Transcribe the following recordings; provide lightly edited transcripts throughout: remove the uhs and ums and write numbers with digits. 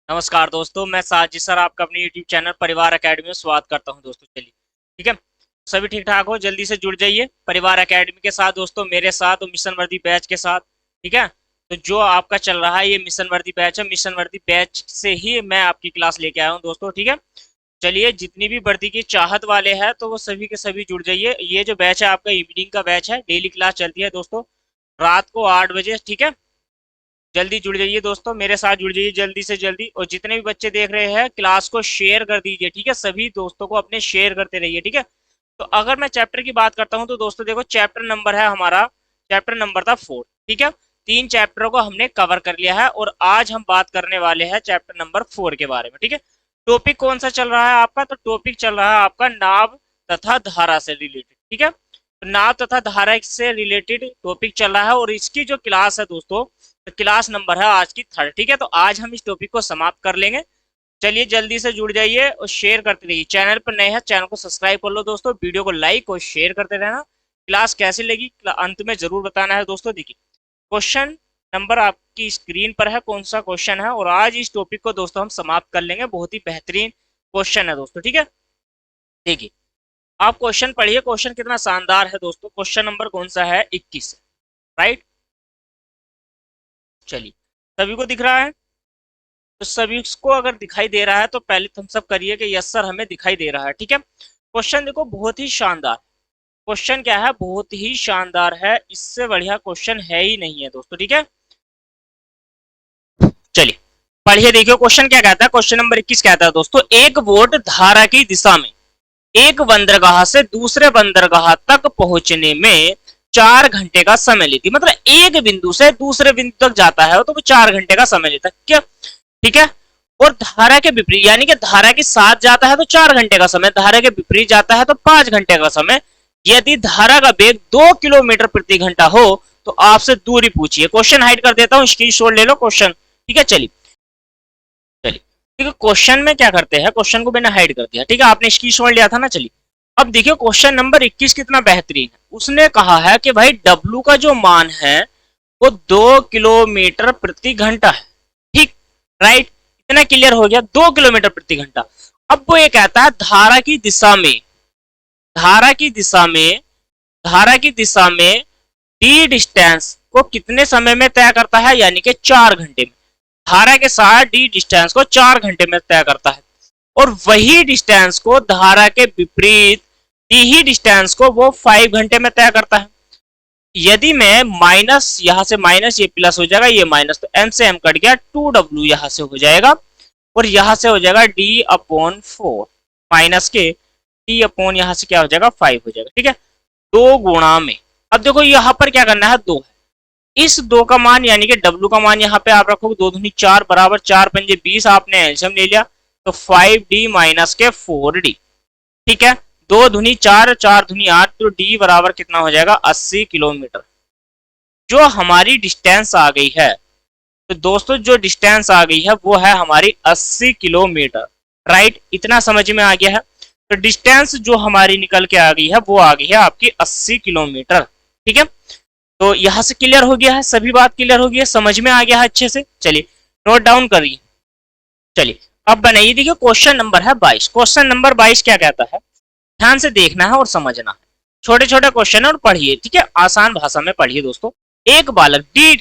नमस्कार दोस्तों, मैं साजिद सर आपका अपने YouTube चैनल परिवार एकेडमी में स्वागत करता हूं। दोस्तों चलिए, ठीक है, सभी ठीक ठाक हो, जल्दी से जुड़ जाइए परिवार एकेडमी के साथ दोस्तों, मेरे साथ और मिशन वर्दी बैच के साथ। ठीक है, तो जो आपका चल रहा है ये मिशन वर्दी बैच है। मिशन वर्दी बैच से ही मैं आपकी क्लास लेके आया हूँ दोस्तों। ठीक है, चलिए, जितनी भी वर्दी की चाहत वाले हैं तो वो सभी के सभी जुड़ जाइए। ये जो बैच है आपका इवनिंग का बैच है, डेली क्लास चलती है दोस्तों रात को 8 बजे। ठीक है, जल्दी जुड़ जाइए दोस्तों, मेरे साथ जुड़ जाइए जल्दी से जल्दी। और जितने भी बच्चे देख रहे हैं क्लास को शेयर कर दीजिए। ठीक है, सभी दोस्तों को अपने शेयर करते रहिए। ठीक है, तो अगर मैं चैप्टर की बात करता हूं तो दोस्तों देखो, चैप्टर नंबर है हमारा, चैप्टर नंबर था 4। ठीक है, 3 चैप्टरों को हमने कवर कर लिया है और आज हम बात करने वाले हैं चैप्टर नंबर 4 के बारे में। ठीक है, टॉपिक कौन सा चल रहा है आपका? तो टॉपिक चल रहा है आपका नाव तथा धारा से रिलेटेड। ठीक है, तो नाव तथा धारा से रिलेटेड टॉपिक चल रहा है और इसकी जो क्लास है दोस्तों, तो क्लास नंबर है आज की 3rd। ठीक है, तो आज हम इस टॉपिक को समाप्त कर लेंगे। चलिए जल्दी से जुड़ जाइए और शेयर करते रहिए। चैनल पर नए हैं, चैनल को सब्सक्राइब कर लो दोस्तों, वीडियो को लाइक और शेयर करते रहना। क्लास कैसी लगी अंत में जरूर बताना है दोस्तों। देखिए, क्वेश्चन नंबर आपकी स्क्रीन पर है, कौन सा क्वेश्चन है, और आज इस टॉपिक को दोस्तों हम समाप्त कर लेंगे। बहुत ही बेहतरीन क्वेश्चन है दोस्तों। ठीक है, देखिए, आप क्वेश्चन पढ़िए, क्वेश्चन कितना शानदार है दोस्तों। क्वेश्चन नंबर कौन सा है? 21, राइट। चलिए, सभी को दिख रहा है? तो सभी को अगर दिखाई दे रहा है तो पहले तुम सब करिए कि यस सर हमें दिखाई दे रहा है। ठीक है, क्वेश्चन देखो, बहुत ही शानदार क्वेश्चन। क्या है? बहुत ही शानदार है, इससे बढ़िया क्वेश्चन है ही नहीं है दोस्तों। ठीक है, चलिए पढ़िए, देखिए क्वेश्चन क्या कहता है। क्वेश्चन नंबर 21 कहता है दोस्तों, एक बोट धारा की दिशा में एक बंदरगाह से दूसरे बंदरगाह तक पहुंचने में 4 घंटे का समय लेती। मतलब एक बिंदु से दूसरे बिंदु तक जाता है तो वो 4 घंटे का समय लेता है। क्या? ठीक है, और धारा के विपरीत, यानी कि धारा के साथ जाता है तो 4 घंटे का समय, धारा के विपरीत जाता है तो 5 घंटे का समय। यदि धारा का वेग 2 किलोमीटर प्रति घंटा हो तो आपसे दूरी पूछिए। क्वेश्चन हाइड कर देता हूँ, स्क्रीनशॉट ले लो क्वेश्चन। ठीक है, चलिए चलिए, ठीक है, क्वेश्चन में क्या करते हैं, क्वेश्चन को मैंने हाइड कर दिया। ठीक है, आपने स्क्रीनशॉट लिया था ना। चलिए, अब देखिए क्वेश्चन नंबर 21 कितना बेहतरीन है। उसने कहा है कि भाई W का जो मान है वो 2 किलोमीटर प्रति घंटा है। ठीक, राइट, इतना क्लियर हो गया, 2 किलोमीटर प्रति घंटा। अब वो ये कहता है धारा की दिशा में, धारा की दिशा में, धारा की दिशा में डी डिस्टेंस को कितने समय में तय करता है, यानी कि 4 घंटे में। धारा के साथ डी डिस्टेंस को 4 घंटे में तय करता है और वही डिस्टेंस को धारा के विपरीत डी ही डिस्टेंस को वो 5 घंटे में तय करता है। यदि मैं माइनस, यहां से माइनस, ये प्लस हो जाएगा, ये माइनस, तो m से m कट गया, 2w यहां से हो जाएगा और यहां से हो जाएगा d/4 माइनस के d अपॉन यहां से क्या हो जाएगा, 5 हो जाएगा। ठीक है, 2 गुणा में, अब देखो यहां पर क्या करना है, 2 है, इस 2 का मान यानी कि W का मान यहाँ पे आप रखोगे, 2 दूनी 4 बराबर 4 पंजे 20, आपने एल्सियम ले लिया तो 5d माइनस के 4d। ठीक है, 2 दूनी 4, 4 दूनी 8, तो d बराबर कितना हो जाएगा, 80 किलोमीटर। जो हमारी डिस्टेंस आ गई है, तो दोस्तों जो डिस्टेंस आ गई है वो है हमारी 80 किलोमीटर। राइट, इतना समझ में आ गया है। तो डिस्टेंस जो हमारी निकल के आ गई है वो आ गई है आपकी 80 किलोमीटर। ठीक है, तो यहां से क्लियर हो गया है, सभी बात क्लियर हो गई है, समझ में आ गया है अच्छे से। चलिए नोट डाउन करिए। चलिए अब बनाइए, देखिए क्वेश्चन नंबर है 22। क्वेश्चन नंबर 22 क्या कहता है, ध्यान से देखना है और समझना है। छोटे छोटे क्वेश्चन है और पढ़िए। ठीक है, आसान भाषा में पढ़िए दोस्तों। एक बालक डी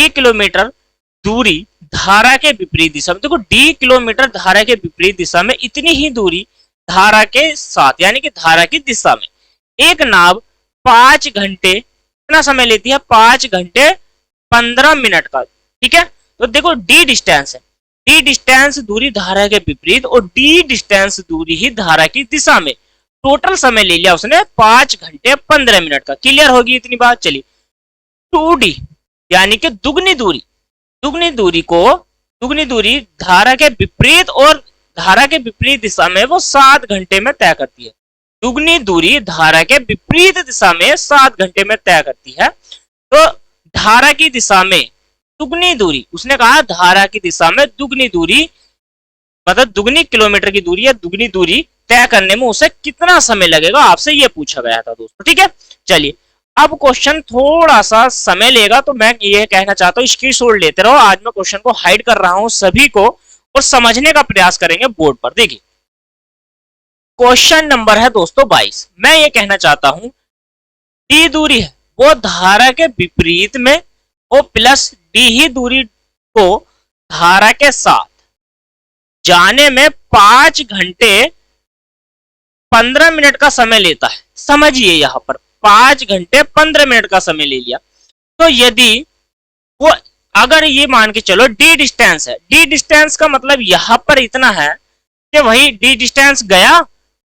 किलोमीटर दूरी धारा के विपरीत दिशा में, देखो डी किलोमीटर धारा के विपरीत दिशा में, इतनी ही दूरी धारा के साथ यानी कि धारा की दिशा में एक नाव 5 घंटे, कितना समय लेती है, 5 घंटे 15 मिनट का। ठीक है, तो देखो डी डिस्टेंस है, डी डिस्टेंस दूरी धारा के विपरीत और डी डिस्टेंस दूरी ही धारा की दिशा में, टोटल समय ले लिया उसने 5 घंटे 15 मिनट का। क्लियर होगी इतनी बात। चलिए 2d यानी कि दुगनी दूरी, दुगनी दूरी धारा के विपरीत और धारा के विपरीत दिशा में वो 7 घंटे में तय करती है। दुगनी दूरी धारा के विपरीत दिशा में 7 घंटे में तय करती है। तो धारा की दिशा में दुगनी दूरी, उसने कहा धारा की दिशा में दुगनी दूरी, मतलब दुगनी किलोमीटर की दूरी या दुगनी दूरी तय करने में उसे कितना समय लगेगा, आपसे ये पूछा गया था दोस्तों। ठीक है, चलिए अब क्वेश्चन थोड़ा सा समय लेगा, तो मैं ये कहना चाहता हूँ स्क्रीनशॉट लेते रहो। आज मैं क्वेश्चन को हाइड कर रहा हूँ सभी को, और समझने का प्रयास करेंगे बोर्ड पर। देखिए क्वेश्चन नंबर है दोस्तों 22। मैं ये कहना चाहता हूं डी दूरी है वो धारा के विपरीत में, और प्लस डी ही दूरी को धारा के साथ जाने में 5 घंटे 15 मिनट का समय लेता है। समझिए यहां पर 5 घंटे 15 मिनट का समय ले लिया। तो यदि वो, अगर ये मान के चलो डी डिस्टेंस है, डी डिस्टेंस का मतलब यहां पर इतना है कि वही डी डिस्टेंस गया,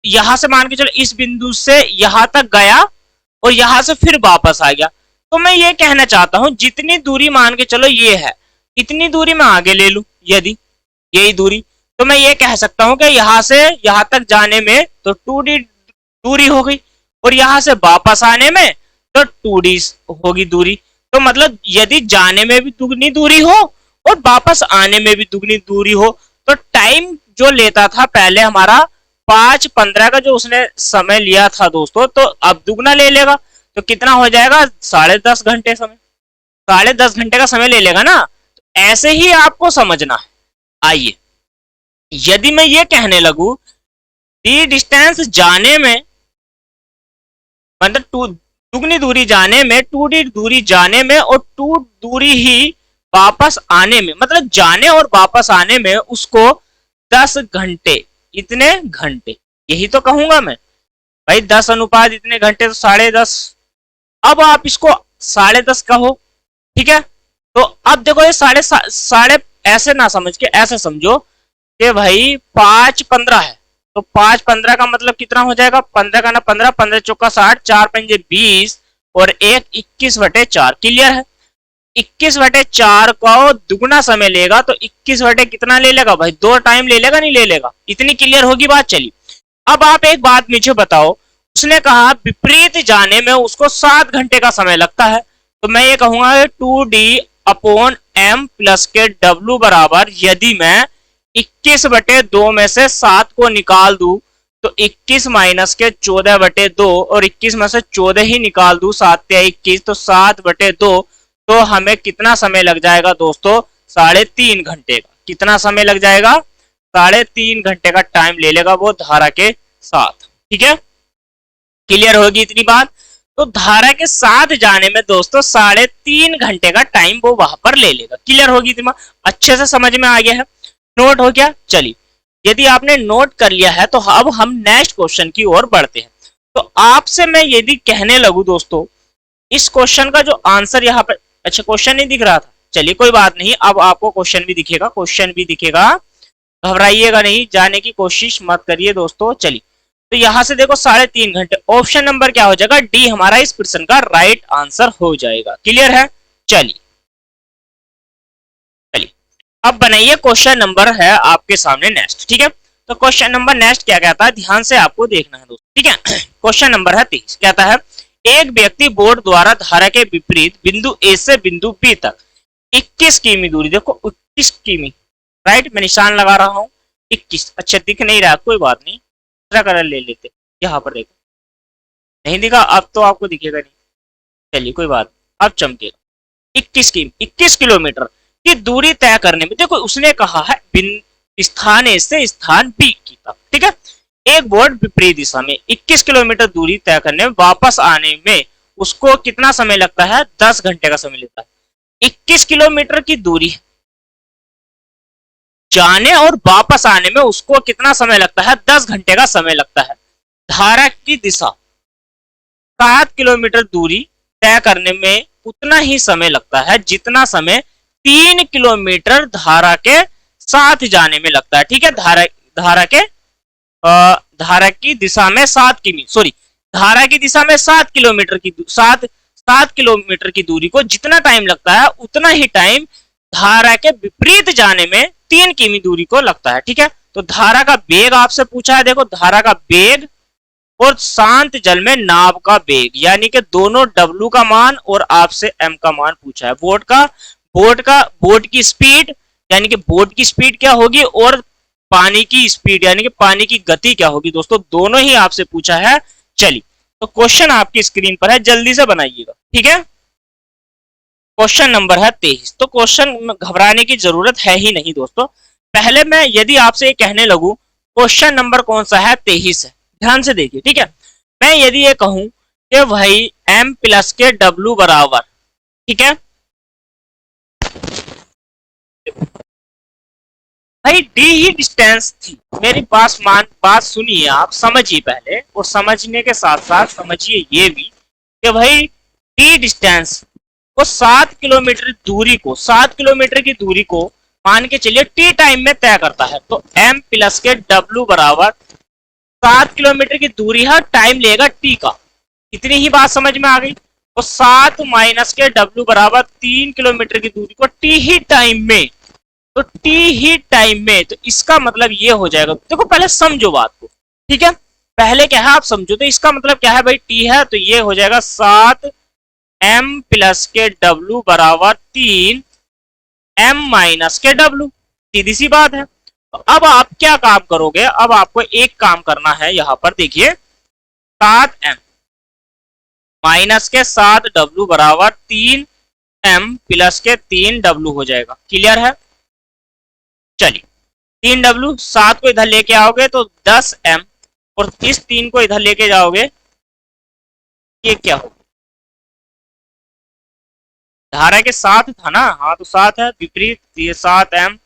यहां से मान के चलो इस बिंदु से यहां तक गया और यहां से फिर वापस आ गया। तो मैं ये कहना चाहता हूं जितनी दूरी मान के चलो ये है, इतनी दूरी मैं आगे ले लूं, यदि यही दूरी, तो मैं ये कह सकता हूं कि यहां से यहां तक जाने में तो 2d दूरी हो गई, और यहां से वापस आने में तो 2d होगी दूरी। तो मतलब यदि जाने में भी दुगनी दूरी हो और वापस आने में भी दुगनी दूरी हो, तो टाइम जो लेता था पहले हमारा 5:15 का जो उसने समय लिया था दोस्तों, तो अब दुगना ले लेगा। तो कितना हो जाएगा? 10.5 घंटे समय, 10.5 घंटे का समय ले लेगा ना। तो ऐसे ही आपको समझना है। आइए, यदि मैं ये कहने लगू डी डिस्टेंस जाने में, मतलब दुगनी दूरी जाने में, 2d दूरी जाने में, और 2 दूरी ही वापस आने में, मतलब जाने और वापस आने में उसको 10 घंटे, इतने घंटे, यही तो कहूंगा मैं भाई। 10 अनुपात इतने घंटे तो 10.5। अब आप इसको 10.5 कहो, ठीक है। तो अब देखो ये साढ़े ऐसे ना समझ के ऐसे समझो कि भाई 5:15 है, तो 5:15 का मतलब कितना हो जाएगा? 15 का ना 15, 15 चौका 60, 4 पंजे 20 और 1 21/4। क्लियर है? 21/4 को दुगना समय लेगा, तो 21 बटे कितना ले लेगा भाई? 2 टाइम ले लेगा, नहीं ले लेगा? इतनी क्लियर होगी बात। चली, अब आप एक बात मुझे बताओ, उसने कहा विपरीत जाने में उसको 7 घंटे का समय लगता है। तो मैं ये कहूंगा 2d/m प्लस के w बराबर, यदि मैं 21/2 में से 7 को निकाल दूं, तो 21 माइनस के 14/2, और 21 में से 14 ही निकाल दूं, 7 या 21, तो 7/2, तो हमें कितना समय लग जाएगा दोस्तों? 3.5 घंटे का। कितना समय लग जाएगा? 3.5 घंटे का टाइम ले लेगा वो धारा के साथ। ठीक है, क्लियर होगी इतनी बात? तो धारा के साथ जाने में दोस्तों 3.5 घंटे का टाइम वो वहां पर ले लेगा। क्लियर होगी इतनी बात? अच्छे से समझ में आ गया है? नोट हो गया? चलिए, यदि आपने नोट कर लिया है तो अब हम नेक्स्ट क्वेश्चन की ओर बढ़ते हैं। तो आपसे मैं यदि कहने लगू दोस्तों, इस क्वेश्चन का जो आंसर यहाँ पर, अच्छा क्वेश्चन नहीं दिख रहा था, चलिए कोई बात नहीं, अब आपको क्वेश्चन भी दिखेगा, क्वेश्चन भी दिखेगा, घबराइएगा नहीं, जाने की कोशिश मत करिए दोस्तों। चलिए, तो यहां से देखो 3.5 घंटे, ऑप्शन नंबर क्या हो जाएगा? डी हमारा इस प्रश्न का राइट आंसर हो जाएगा। क्लियर है? चलिए चलिए, अब बनाइए क्वेश्चन नंबर है आपके सामने नेक्स्ट। ठीक है, तो क्वेश्चन नंबर नेक्स्ट क्या कहता है, ध्यान से आपको देखना है दोस्तों। ठीक है, क्वेश्चन नंबर है 23, कहता है एक व्यक्ति बोर्ड द्वारा धारा के विपरीत बिंदु ए से बिंदु बी तक 21 किमी दूरी, देखो 21 किमी, राइट, मैं निशान लगा रहा हूं 21। अच्छा दिख नहीं रहा, कोई बात नहीं, दूसरा कलर ले लेते। यहाँ पर देखो, नहीं दिखा, अब तो आपको दिखेगा नहीं, चलिए कोई बात, अब चमकेगा। 21 किलोमीटर की दूरी तय करने में, देखो उसने कहा है स्थान ए से स्थान बी की तक। ठीक है, एक बोर्ड विपरीत दिशा में 21 किलोमीटर दूरी तय करने में, वापस आने में उसको कितना समय लगता है? 10 घंटे का समय लेता है। 21 किलोमीटर की दूरी जाने और वापस आने में उसको कितना समय लगता है? 10 घंटे का समय लगता है। धारा की दिशा 7 किलोमीटर दूरी तय करने में उतना ही समय लगता है जितना समय 3 किलोमीटर धारा के साथ जाने में लगता है। ठीक है, धारा की दिशा में 7 किमी, सॉरी, धारा की दिशा में 7 किलोमीटर की 7 किलोमीटर की दूरी को जितना टाइम लगता है, उतना ही टाइम धारा के विपरीत जाने में 3 किमी दूरी को लगता है। ठीक है, तो धारा का वेग आपसे पूछा है, देखो धारा का वेग और शांत जल में नाव का वेग, यानी कि दोनों W का मान और आपसे M का मान पूछा है। बोट की स्पीड, यानी कि बोट की स्पीड क्या होगी, और पानी की स्पीड यानी कि पानी की गति क्या होगी दोस्तों, दोनों ही आपसे पूछा है। चलिए, तो क्वेश्चन आपकी स्क्रीन पर है, जल्दी से बनाइएगा, ठीक है। क्वेश्चन नंबर है 23। तो क्वेश्चन घबराने की जरूरत है ही नहीं दोस्तों। पहले मैं यदि आपसे ये कहने लगूं क्वेश्चन नंबर कौन सा है, 23 है, ध्यान से देखिए, ठीक है। मैं यदि ये कहूं कि भाई m प्लस के w बराबर, ठीक है, भाई d ही डिस्टेंस थी। मेरी बात सुनिए, आप समझिए पहले, और समझने के साथ साथ समझिए ये भी कि भाई d डिस्टेंस को 7 किलोमीटर की दूरी को मान के चलिए टी टाइम में तय करता है। तो m प्लस के w बराबर 7 किलोमीटर की दूरी है, टाइम लेगा टी का। इतनी ही बात समझ में आ गई। तो 7 माइनस के w बराबर 3 किलोमीटर की दूरी को टी ही टाइम में, तो टी ही टाइम में, तो इसका मतलब ये हो जाएगा, देखो पहले समझो बात को, ठीक है, पहले क्या है आप समझो। तो इसका मतलब क्या है भाई, टी है तो ये हो जाएगा 7 m प्लस के w बराबर 3 m माइनस के w, सीधी सी बात है। तो अब आप क्या काम करोगे, अब आपको एक काम करना है, यहां पर देखिए 7m माइनस के 7w बराबर 3m प्लस के 3w हो जाएगा। क्लियर है? चलिए 3w, 7 को इधर लेके आओगे तो 10m, और इस 3 को इधर लेके जाओगे, ये क्या होगा, धारा के साथ था ना, हाँ तो 7 है, विपरीत, ये 7m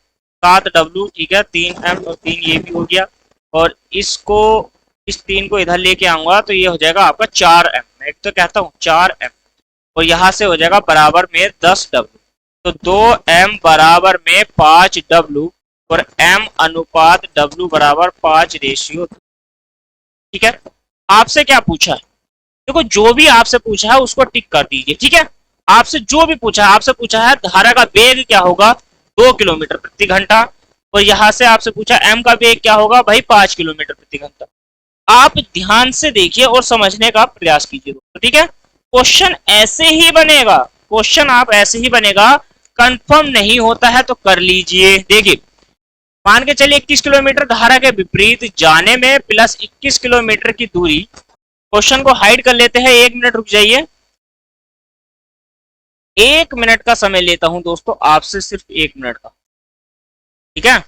7w, ठीक है, 3m और 3 ये भी हो गया, और इसको, इस 3 को इधर लेके आऊंगा तो ये हो जाएगा आपका 4m, मैं एक तो कहता हूँ 4m, और यहां से हो जाएगा बराबर में 10w, तो 2m बराबर में 5w, और m अनुपात w बराबर 5 रेशियो, ठीक है। आपसे क्या पूछा है, देखो जो भी आपसे पूछा है उसको टिक कर दीजिए, ठीक है। आपसे जो भी पूछा है, आपसे पूछा है धारा का वेग क्या होगा, 2 किलोमीटर प्रति घंटा, और यहां से आपसे पूछा m का वेग क्या होगा, भाई 5 किलोमीटर प्रति घंटा। आप ध्यान से देखिए और समझने का प्रयास कीजिए दोस्तों, ठीक है। क्वेश्चन ऐसे ही बनेगा, क्वेश्चन आप ऐसे ही बनेगा, कंफर्म नहीं होता है तो कर लीजिए। देखिए मान के चलिए 21 किलोमीटर धारा के विपरीत जाने में प्लस 21 किलोमीटर की दूरी। क्वेश्चन को हाइड कर लेते हैं, 1 मिनट रुक जाइए, 1 मिनट का समय लेता हूं दोस्तों आपसे, सिर्फ 1 मिनट का, ठीक है।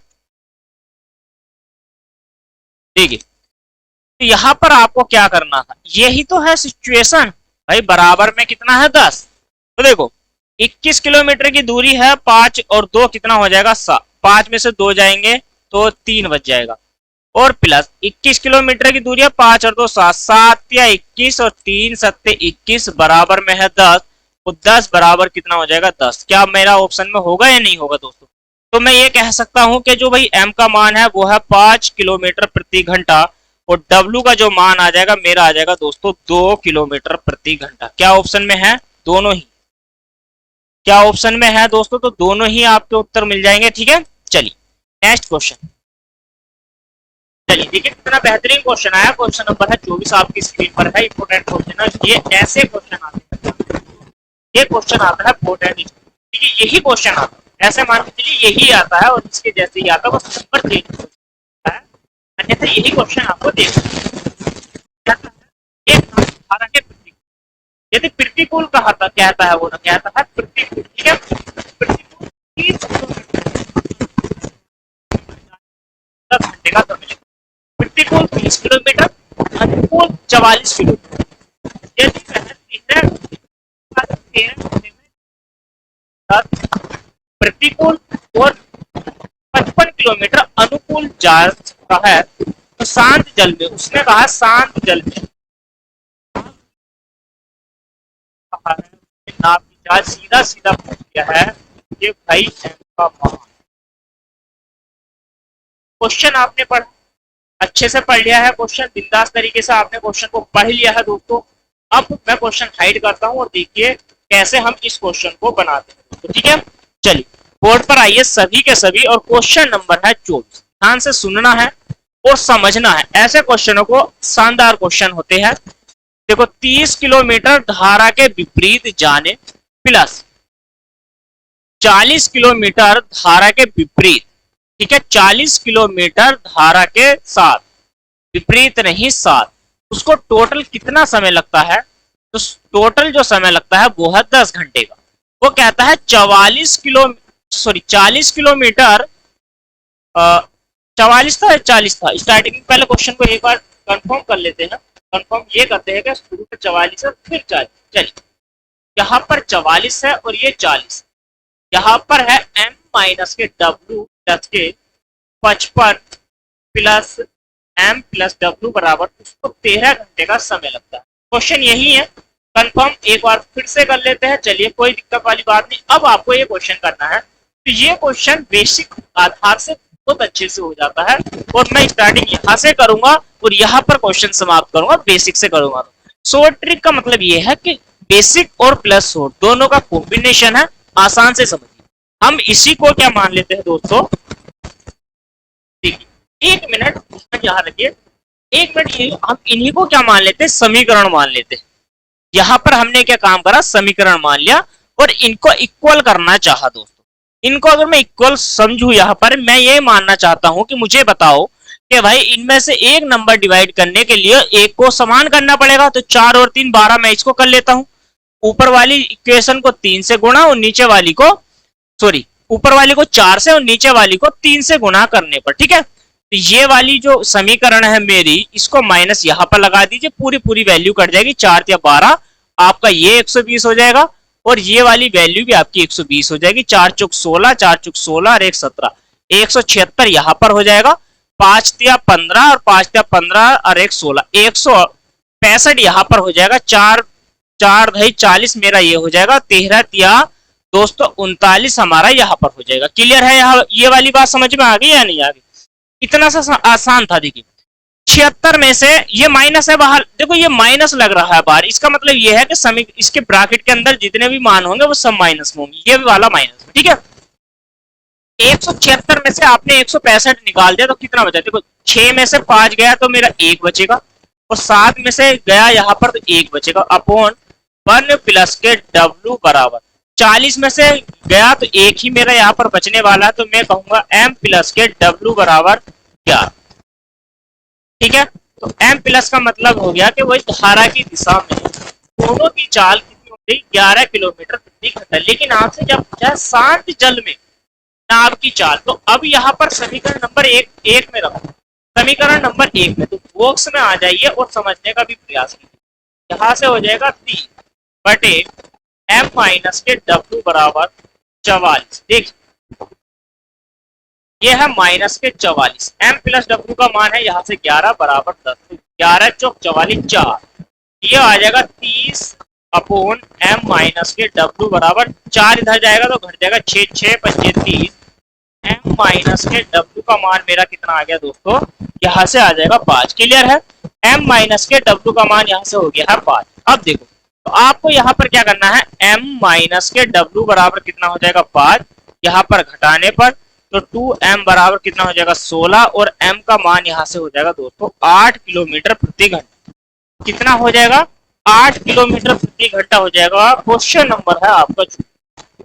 देखिए तो यहां पर आपको क्या करना था, यही तो है सिचुएशन, भाई बराबर में कितना है 10, तो देखो 21 किलोमीटर की दूरी है, 5 और 2 कितना हो जाएगा 7, 5 में से 2 जाएंगे तो 3 बच जाएगा, और प्लस 21 किलोमीटर की दूरी है, 5 और 2 7, 7 या 21 और 3 सत्ते 21 बराबर में है 10, तो 10 बराबर कितना हो जाएगा 10। क्या मेरा ऑप्शन में होगा या नहीं होगा दोस्तों? तो मैं ये कह सकता हूं कि जो भाई m का मान है वो है 5 किलोमीटर प्रति घंटा, और w का जो मान आ जाएगा मेरा आ जाएगा दोस्तों 2 किलोमीटर प्रति घंटा। क्या ऑप्शन में है? दोनों ही। क्या ऑप्शन में है दोस्तों? तो दोनों ही आपके उत्तर मिल जाएंगे, ठीक है। चलिए नेक्स्ट क्वेश्चन, चलिए देखिए कितना बेहतरीन क्वेश्चन आया। क्वेश्चन नंबर है 24 आपकी स्क्रीन पर है, इंपोर्टेंट क्वेश्चन है ये, ऐसे क्वेश्चन आते हैं, ये क्वेश्चन आता है इंपोर्टेंट, ठीक है, यही क्वेश्चन आता है, ऐसे मान के चलिए यही आता है और इसके जैसे ही आता है, बस नंबर चेंज होता है, अन्यथा यही क्वेश्चन आपको देखना है। एक धारा के प्रतिकूल, यदि प्रतिकूल कहता कहता है, वो ना कहता है प्रतिकूल, ठीक है, प्रतिकूल 30 घंटे का समय, प्रतिकूल 30 किलोमीटर, अनुकूल 44 किलोमीटर, यदि प्रतिकूल और 55 किलोमीटर अनुकूल जा रहा है, तो शांत जल में, उसने कहा शांत जल में नाव की जहाज सीधा सीधा पहुंच गया है, ये भाई का मान। क्वेश्चन आपने पढ़ा, अच्छे से पढ़ लिया है क्वेश्चन, बिंदास तरीके से आपने क्वेश्चन को पढ़ लिया है दोस्तों। अब मैं क्वेश्चन हाइड करता हूं और देखिए कैसे हम इस क्वेश्चन को बनाते हैं, तो ठीक है। चलिए बोर्ड पर आइए सभी के सभी, और क्वेश्चन नंबर है 24, ध्यान से सुनना है और समझना है, ऐसे क्वेश्चनों को शानदार क्वेश्चन होते हैं। देखो 30 किलोमीटर धारा के विपरीत जाने प्लस 40 किलोमीटर धारा के विपरीत, ठीक है, 40 किलोमीटर धारा के साथ, विपरीत नहीं साथ, उसको टोटल कितना समय लगता है, तो टोटल जो समय लगता है वो है 10 घंटे का। वो कहता है 40 किलोमीटर, 44 था या 40 था स्टार्टिंग में। पहले क्वेश्चन को एक बार कंफर्म कर लेते हैं। कंफर्म ये करते हैं कि शुरू में 44 है फिर 40। चलिए, यहाँ पर 44 है और ये 40, यहाँ पर है m माइनस के w प्लस के 55 प्लस m प्लस w बराबर, उसको 13 घंटे का समय लगता है। क्वेश्चन यही है, कंफर्म एक बार फिर से कर लेते हैं। चलिए, कोई दिक्कत वाली बात नहीं। अब आपको ये क्वेश्चन करना है, तो ये क्वेश्चन बेसिक आधार से बहुत अच्छे से हो जाता है, और मैं स्टार्टिंग यहाँ से करूंगा और यहाँ पर क्वेश्चन समाप्त करूंगा, बेसिक से करूंगा। शॉर्ट ट्रिक का मतलब ये है कि बेसिक और प्लस शॉर्ट दोनों का कॉम्बिनेशन है, आसान से समझिए। हम इसी को क्या मान लेते हैं दोस्तों, देखिए एक मिनट यहाँ रखिए, एक मिनट, हम इन्हीं को क्या मान लेते हैं, समीकरण मान लेते हैं। यहाँ पर हमने क्या काम करा, समीकरण मान लिया और इनको इक्वल करना चाहा दोस्तों। इनको अगर मैं इक्वल समझू, यहाँ पर मैं ये मानना चाहता हूं कि मुझे बताओ कि भाई इनमें से एक नंबर डिवाइड करने के लिए एक को समान करना पड़ेगा, तो 4 और 3 12, मैं इसको कर लेता हूं। ऊपर वाली इक्वेशन को 3 से गुणा और नीचे वाली को, सॉरी, ऊपर वाली को 4 से और नीचे वाली को 3 से गुणा करने पर, ठीक है। तो ये वाली जो समीकरण है मेरी, इसको माइनस यहाँ पर लगा दीजिए, पूरी पूरी वैल्यू कट जाएगी, 4 या 12, आपका ये 120 हो जाएगा और ये वाली वैल्यू भी आपकी 120 हो जाएगी। 4 चौक 16, 4 चौक 16 और 1 17, 176 यहाँ पर हो जाएगा। 5 तिया 15 और 5 तिया 15 और 1 16, 165 यहाँ पर हो जाएगा। 4 4 दही 40 मेरा ये हो जाएगा। 13 तिया दोस्तों 39 हमारा यहाँ पर हो जाएगा। क्लियर है? यहाँ ये वाली बात समझ में आ गई या नहीं आ गई? इतना सा आसान था। देखिए 76 में से ये माइनस है बाहर, देखो ये माइनस लग रहा है बाहर, इसका मतलब ये है कि इसके ब्रैकेट के अंदर जितने भी मान होंगे वो सब माइनस होंगे, ये वाला माइनस, ठीक है। 176 में से आपने 165 निकाल दिया तो कितना बचा, देखो 6 में से 5 गया तो मेरा 1 बचेगा, और 7 में से गया यहाँ पर तो 1 बचेगा, अपॉन 1 प्लस के W बराबर 40 में से गया तो 1 ही मेरा यहाँ पर बचने वाला है, तो मैं कहूंगा m प्लस के W बराबर 11, ठीक है। तो m प्लस का मतलब हो गया कि वही धारा की दिशा में दोनों की चाल कितनी हो गई, 11 किलोमीटर प्रति घंटा। लेकिन आपसे क्या पूछा है, शांत जल में नाव की चाल। तो अब यहाँ पर समीकरण नंबर एक में रखो, समीकरण नंबर 1 में, तो बॉक्स में आ जाइए और समझने का भी प्रयास कीजिए। यहाँ से हो जाएगा 3 बटे m माइनस के W बराबर 44। देखिए ये है माइनस के 44, m प्लस W का मान है यहाँ से 11 बराबर 10, 11 चौक 44 4, ये आ जाएगा 30 अपॉन m माइनस के W बराबर 4, इधर जाएगा तो घट जाएगा 6 6 पंजे 30, m माइनस के W का मान मेरा कितना आ गया दोस्तों, यहाँ से आ जाएगा 5। क्लियर है? m माइनस के W का मान यहाँ से हो गया है 5। अब देखो, तो आपको यहाँ पर क्या करना है, m माइनस के W बराबर कितना हो जाएगा 5, यहाँ पर घटाने पर तो 2m बराबर कितना हो जाएगा 16, और m का मान यहाँ से हो जाएगा दोस्तों 8 किलोमीटर प्रति घंटा। कितना हो जाएगा, 8 किलोमीटर प्रति घंटा हो जाएगा। क्वेश्चन नंबर है आपका,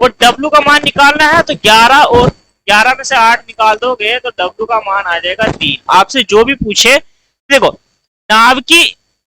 और W का मान निकालना है तो 11 और 11 में से 8 निकाल दोगे तो W का मान आ जाएगा 3। आपसे जो भी पूछे, देखो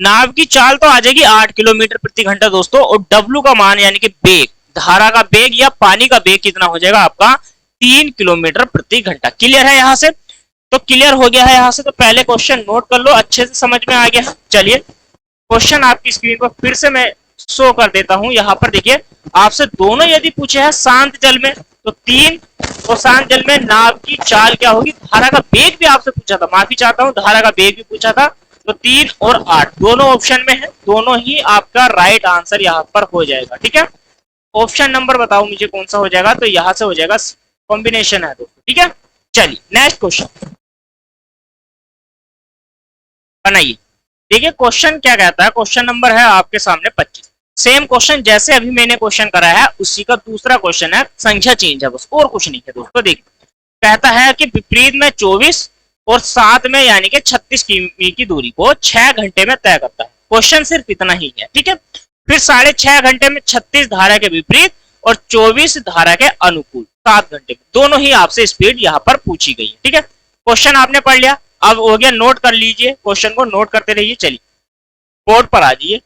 नाव की चाल तो आ जाएगी 8 किलोमीटर प्रति घंटा दोस्तों, और W का मान यानी कि बेग, धारा का बेग या पानी का बेग कितना हो जाएगा आपका 3 किलोमीटर प्रति घंटा। क्लियर है? यहाँ से तो क्लियर हो गया है। यहाँ से तो पहले क्वेश्चन नोट कर लो, अच्छे से समझ में आ गया है। चलिए क्वेश्चन आपकी स्क्रीन पर फिर से मैं शो कर देता हूं। यहाँ पर देखिए, आपसे दोनों यदि पूछे हैं शांत जल में तो 3, और शांत जल में नाव की चाल क्या होगी, धारा का बेग भी आपसे पूछा था, माफी चाहता हूं, धारा का बेग भी पूछा था। तो 3 और 8 दोनों ऑप्शन में है, दोनों ही आपका राइट आंसर यहाँ पर हो जाएगा, ठीक है। ऑप्शन नंबर बताओ मुझे कौन सा हो जाएगा, तो यहाँ से हो जाएगा, कॉम्बिनेशन है दोस्तों, ठीक है। चलिए नेक्स्ट क्वेश्चन बनाइए। देखिए क्वेश्चन क्या कहता है, क्वेश्चन नंबर है आपके सामने 25। सेम क्वेश्चन जैसे अभी मैंने क्वेश्चन करा है उसी का दूसरा क्वेश्चन है, संख्या चेंज है बस, और कुछ नहीं है दोस्तों। देखिए कहता है कि विपरीत में 24 और 7 में यानी कि 36 किमी की दूरी को 6 घंटे में तय करता है। क्वेश्चन सिर्फ इतना ही है, ठीक है। फिर 6.5 घंटे में 36 धारा के विपरीत और 24 धारा के अनुकूल 7 घंटे में, दोनों ही आपसे स्पीड यहाँ पर पूछी गई है, ठीक है। क्वेश्चन आपने पढ़ लिया, अब हो गया नोट कर लीजिए, क्वेश्चन को नोट करते रहिए। चलिए बोर्ड पर आ जाइए।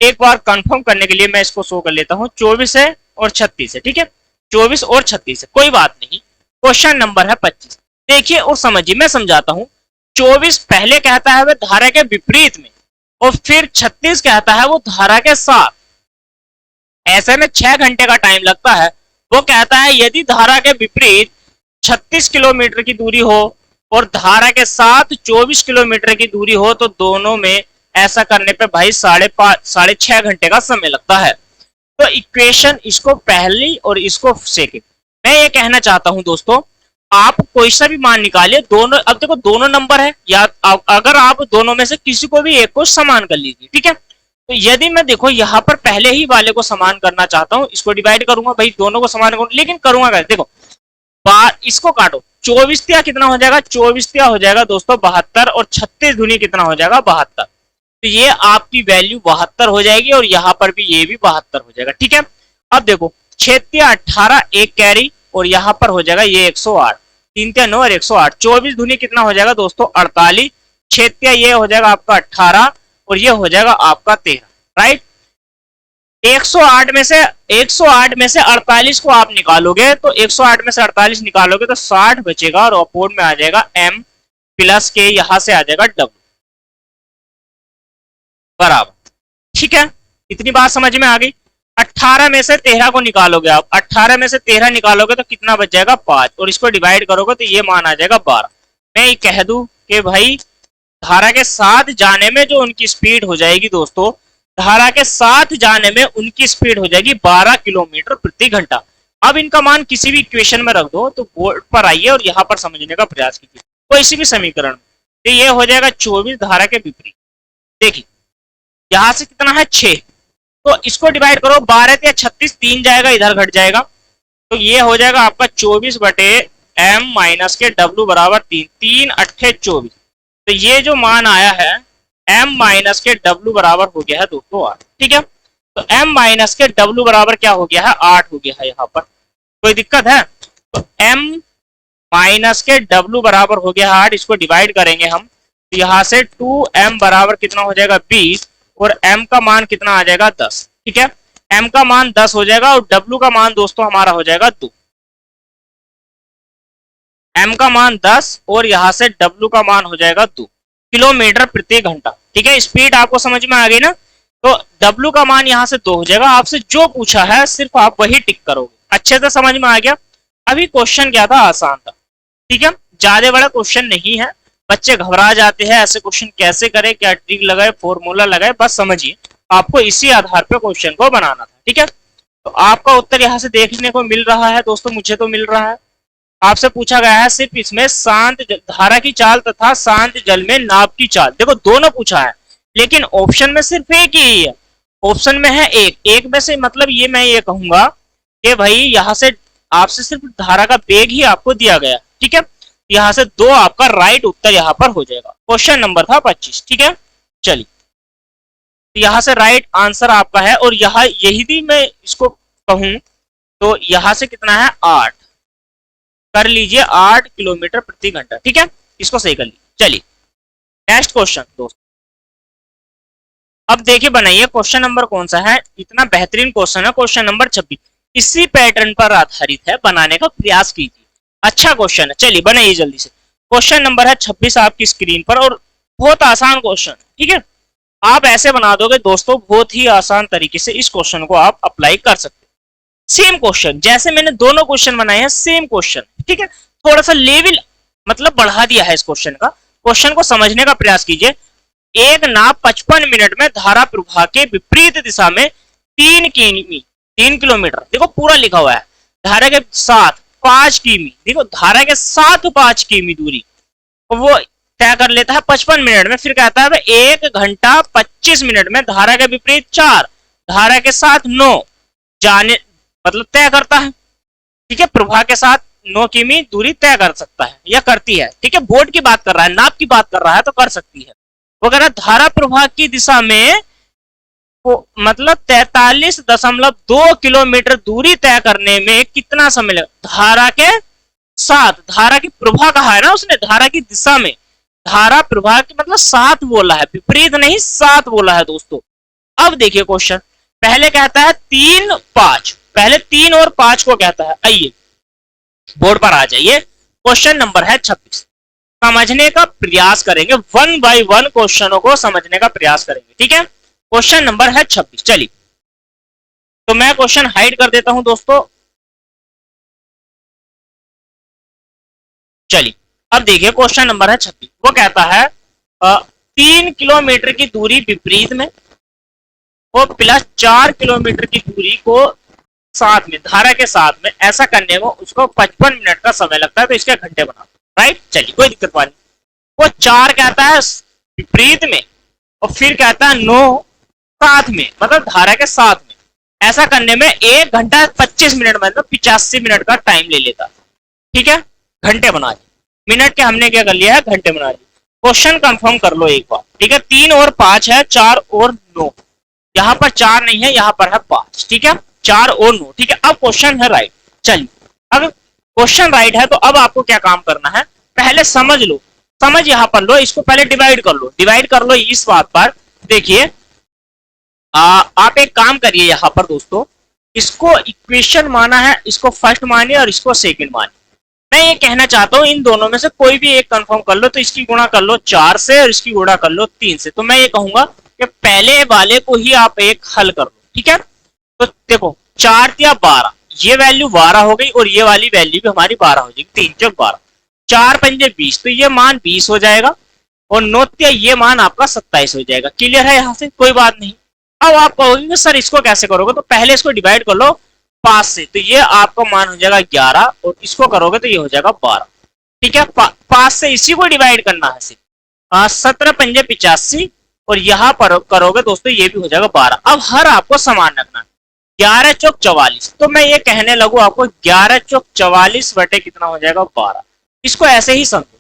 एक बार कंफर्म करने के लिए मैं इसको शो कर लेता हूं, 24 है और 36 है, ठीक है, 24 और 36 है, कोई बात नहीं। क्वेश्चन नंबर है 25। देखिए और समझिए, मैं समझाता हूं। 24 पहले कहता है वह धारा के विपरीत में, और फिर 36 कहता है वो धारा के साथ। ऐसे में 6 घंटे का टाइम लगता है। वो कहता है यदि धारा के विपरीत 36 किलोमीटर की दूरी हो और धारा के साथ 24 किलोमीटर की दूरी हो, तो दोनों में ऐसा करने पे भाई 6.5 घंटे का समय लगता है। तो इक्वेशन इसको पहली और इसको सेकंड। मैं ये कहना चाहता हूं दोस्तों, आप कोई सा भी मान निकालिए, दोनों, अब देखो दोनों नंबर है, या अगर आप दोनों में से किसी को भी एक को समान कर लीजिए, ठीक है। तो यदि मैं देखो यहाँ पर पहले ही वाले को समान करना चाहता हूँ, इसको डिवाइड करूंगा भाई, दोनों को समान करूंगा, लेकिन करूंगा कैसे, देखो बार इसको काटो, 24 तिया कितना हो जाएगा, 24 तिया हो जाएगा दोस्तों 72, और 36 दूनी कितना हो जाएगा 72। तो ये आपकी वैल्यू 72 हो जाएगी, और यहाँ पर भी ये भी 72 हो जाएगा, ठीक है। अब देखो 6 तिया 18, एक कैरी, और यहाँ पर हो जाएगा ये 108, 3 तिया 9 और 108, 24 दूनी कितना हो जाएगा दोस्तों 48, 6 तिया ये हो जाएगा आपका 18, और ये हो जाएगा आपका 13, राइट। 108 में से 48 को आप निकालोगे, तो 108 में से 48 निकालोगे तो 60 बचेगा, और अपोर्ड में आ जाएगा m प्लस के, यहां से आ जाएगा w बराबर, ठीक है। इतनी बात समझ में आ गई। 18 में से 13 को निकालोगे आप, 18 में से 13 निकालोगे तो कितना बच जाएगा 5, और इसको डिवाइड करोगे तो ये मान आ जाएगा 12। मैं ये कह दूं कि भाई धारा के साथ जाने में जो उनकी स्पीड हो जाएगी दोस्तों, धारा के साथ जाने में उनकी स्पीड हो जाएगी 12 किलोमीटर प्रति घंटा। अब इनका मान किसी भी इक्वेशन में रख दो, तो बोर्ड पर आइए और यहाँ पर समझने का प्रयास कीजिए कोई भी समीकरण में। तो ये हो जाएगा 24 धारा के विपरीत। देखिए यहां से कितना है 6, तो इसको डिवाइड करो, 12 या 36, 3 जाएगा इधर घट जाएगा, तो ये हो जाएगा आपका 24 बटे m माइनस के w बराबर 3, 3 अट्ठे 24। तो ये जो मान आया है m माइनस के w बराबर हो गया है दोस्तों 8, ठीक है। तो m माइनस के w बराबर क्या हो गया है 8 हो गया है। यहाँ पर कोई दिक्कत है? तो m माइनस के w बराबर हो गया 8, इसको डिवाइड करेंगे हम, तो यहाँ से 2m बराबर कितना हो जाएगा 20, और m का मान कितना आ जाएगा 10, ठीक है। m का मान 10 हो जाएगा, और w का मान दोस्तों हमारा हो जाएगा 2। m का मान 10 और यहाँ से w का मान हो जाएगा 2 किलोमीटर प्रति घंटा, ठीक है। स्पीड आपको समझ में आ गई ना। तो w का मान यहाँ से 2 हो जाएगा। आपसे जो पूछा है सिर्फ आप वही टिक करोगे। अच्छे से समझ में आ गया। अभी क्वेश्चन क्या था, आसान था, ठीक है, ज्यादा बड़ा क्वेश्चन नहीं है। बच्चे घबरा जाते हैं ऐसे क्वेश्चन कैसे करें, क्या ट्रिक लगाए, फॉर्मूला लगाए, बस समझिए आपको इसी आधार पर क्वेश्चन को बनाना था, ठीक है। तो आपका उत्तर यहाँ से देखने को मिल रहा है दोस्तों, मुझे तो मिल रहा है। आपसे पूछा गया है सिर्फ इसमें शांत धारा की चाल तथा शांत जल में नाव की चाल, देखो दोनों पूछा है, लेकिन ऑप्शन में सिर्फ एक ही है। ऑप्शन में है एक में से, मतलब ये मैं ये कहूंगा कि भाई यहाँ से आपसे सिर्फ धारा का वेग ही आपको दिया गया, ठीक है। यहाँ से 2 आपका राइट उत्तर यहाँ पर हो जाएगा। क्वेश्चन नंबर था 25, ठीक है। चलिए यहाँ से राइट आंसर आपका है, और यहाँ यही मैं इसको कहूं तो यहाँ से कितना है 8 कर लीजिए, 8 किलोमीटर प्रति घंटा, ठीक है। इसको सही कर लीजिए। चलिए नेक्स्ट क्वेश्चन दोस्तों, अब देखिए बनाइए। क्वेश्चन नंबर कौन सा है, इतना बेहतरीन क्वेश्चन है, क्वेश्चन नंबर 26। इसी पैटर्न पर आधारित है, बनाने का प्रयास कीजिए। अच्छा क्वेश्चन है, चलिए बनाइए जल्दी से। क्वेश्चन नंबर है 26 आपकी स्क्रीन पर, और बहुत आसान क्वेश्चन, ठीक है। आप ऐसे बना दोगे दोस्तों, बहुत ही आसान तरीके से इस क्वेश्चन को आप अप्लाई कर सकते हैं। सेम क्वेश्चन जैसे मैंने दोनों क्वेश्चन बनाए हैं, सेम क्वेश्चन, ठीक है। थोड़ा सा लेवल मतलब बढ़ा दिया है इस क्वेश्चन का। क्वेश्चन को समझने का प्रयास कीजिए। एक नाव 55 मिनट में धारा प्रवाह के विपरीत दिशा में 3 किलोमीटर, देखो पूरा लिखा हुआ है, धारा के साथ 5 किमी, देखो धारा के साथ 5 किमी दूरी वो तय कर लेता है 55 मिनट में। फिर कहता है 1 घंटा 25 मिनट में धारा के विपरीत 4, धारा के साथ 9 जाने मतलब तय करता है, ठीक है। प्रवाह के साथ 9 किमी दूरी तय कर सकता है या करती है, ठीक है। बोर्ड की बात कर रहा है, नाव की बात कर रहा है, तो कर सकती है। वो कह रहा है धारा प्रवाह की दिशा में मतलब 43.2 किलोमीटर दूरी तय करने में कितना समय लगेगा। धारा के साथ, धारा की प्रवाह कहा है ना उसने, धारा की दिशा में धारा प्रवाह की मतलब साथ बोला है, विपरीत नहीं साथ बोला है दोस्तों। अब देखिए क्वेश्चन, पहले कहता है 3 5, पहले 3 और 5 को कहता है। आइए बोर्ड पर आ जाइए, क्वेश्चन नंबर है 26। समझने का प्रयास करेंगे, 1 बाय 1 क्वेश्चनों को समझने का प्रयास करेंगे, ठीक है। क्वेश्चन नंबर है 26। चलिए तो मैं क्वेश्चन हाइड कर देता हूं दोस्तों। चलिए अब देखिए क्वेश्चन नंबर है 26। वो कहता है 3 किलोमीटर की दूरी विपरीत में और प्लस 4 किलोमीटर की दूरी को साथ में, धारा के साथ में, ऐसा करने में उसको 55 मिनट का समय लगता है, तो इसके घंटे बना। राइट, चलिए कोई दिक्कत नहीं। वो 4 कहता है विपरीत में और फिर कहता है 9 साथ में, मतलब धारा के साथ में, ऐसा करने में 1 घंटा 25 मिनट, मतलब 85 मिनट का टाइम ले लेता। ठीक है, घंटे बना लिए। मिनट के हमने क्या कर लिया है, घंटे बना लिए। क्वेश्चन कंफर्म कर लो एक बार, ठीक है। 3 और 5 है, 4 और 9, यहाँ पर 4 नहीं है, यहाँ पर है 5, ठीक है। 4 और 9, ठीक है। अब क्वेश्चन है राइट। चलिए अब क्वेश्चन राइट है तो अब आपको क्या काम करना है, पहले समझ लो, समझ यहाँ पर लो, इसको पहले डिवाइड कर लो, डिवाइड कर लो इस बात पर। देखिए आप एक काम करिए यहाँ पर दोस्तों, इसको इक्वेशन माना है, इसको फर्स्ट मानिए और इसको सेकंड मानिए। मैं ये कहना चाहता हूं इन दोनों में से कोई भी एक कंफर्म कर लो, तो इसकी गुणा कर लो 4 से और इसकी गुणा कर लो 3 से। तो मैं ये कहूंगा कि पहले वाले को ही आप एक हल कर लो, ठीक है। तो देखो 4 या 12, ये वैल्यू 12 हो गई और ये वाली वैल्यू भी हमारी 12 हो जाएगी, 3 चौक 12, 4 पंजे 20, तो ये मान 20 हो जाएगा और 9 ये मान आपका 27 हो जाएगा। क्लियर है यहाँ से, कोई बात नहीं। अब आप कहोगे सर इसको कैसे करोगे, तो पहले इसको डिवाइड कर लो 5 से, तो ये आपका मान हो जाएगा 11 और इसको करोगे तो ये हो जाएगा 12, ठीक है। 5 से इसी को डिवाइड करना है सिर्फ, 17 पंजे 85 और यहाँ पर करोगे दोस्तों ये भी हो जाएगा 12। अब हर आपको समान रखना, 11 चौक 44, तो मैं ये कहने लगू आपको 11 चौक 44 बटे कितना हो जाएगा 12। इसको ऐसे ही समझो,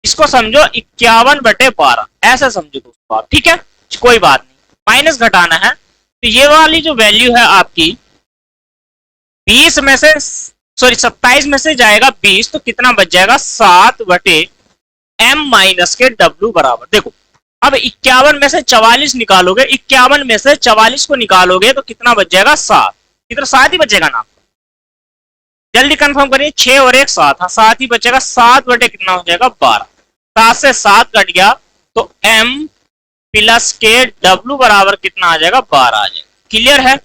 इसको समझो 51 बटे 12, ऐसा समझो दोस्तों आप, ठीक है। कोई बात नहीं, माइनस घटाना है, तो ये वाली जो वैल्यू है आपकी 20 में से, सॉरी 27 में से जाएगा 20, तो कितना बच जाएगा 7 बटे m माइनस के w बराबर। देखो अब 51 में से 44 निकालोगे, 51 में से 44 को निकालोगे तो कितना बच जाएगा 7, इधर 7 ही बचेगा ना। जल्दी कंफर्म करिए, 6 और 1 7, हाँ 7 ही बचेगा। 7 बटे कितना हो जाएगा 12, 7 से 7 कट गया तो m प्लस के w बराबर कितना आ जाएगा 12 आ जाएगा। क्लियर है,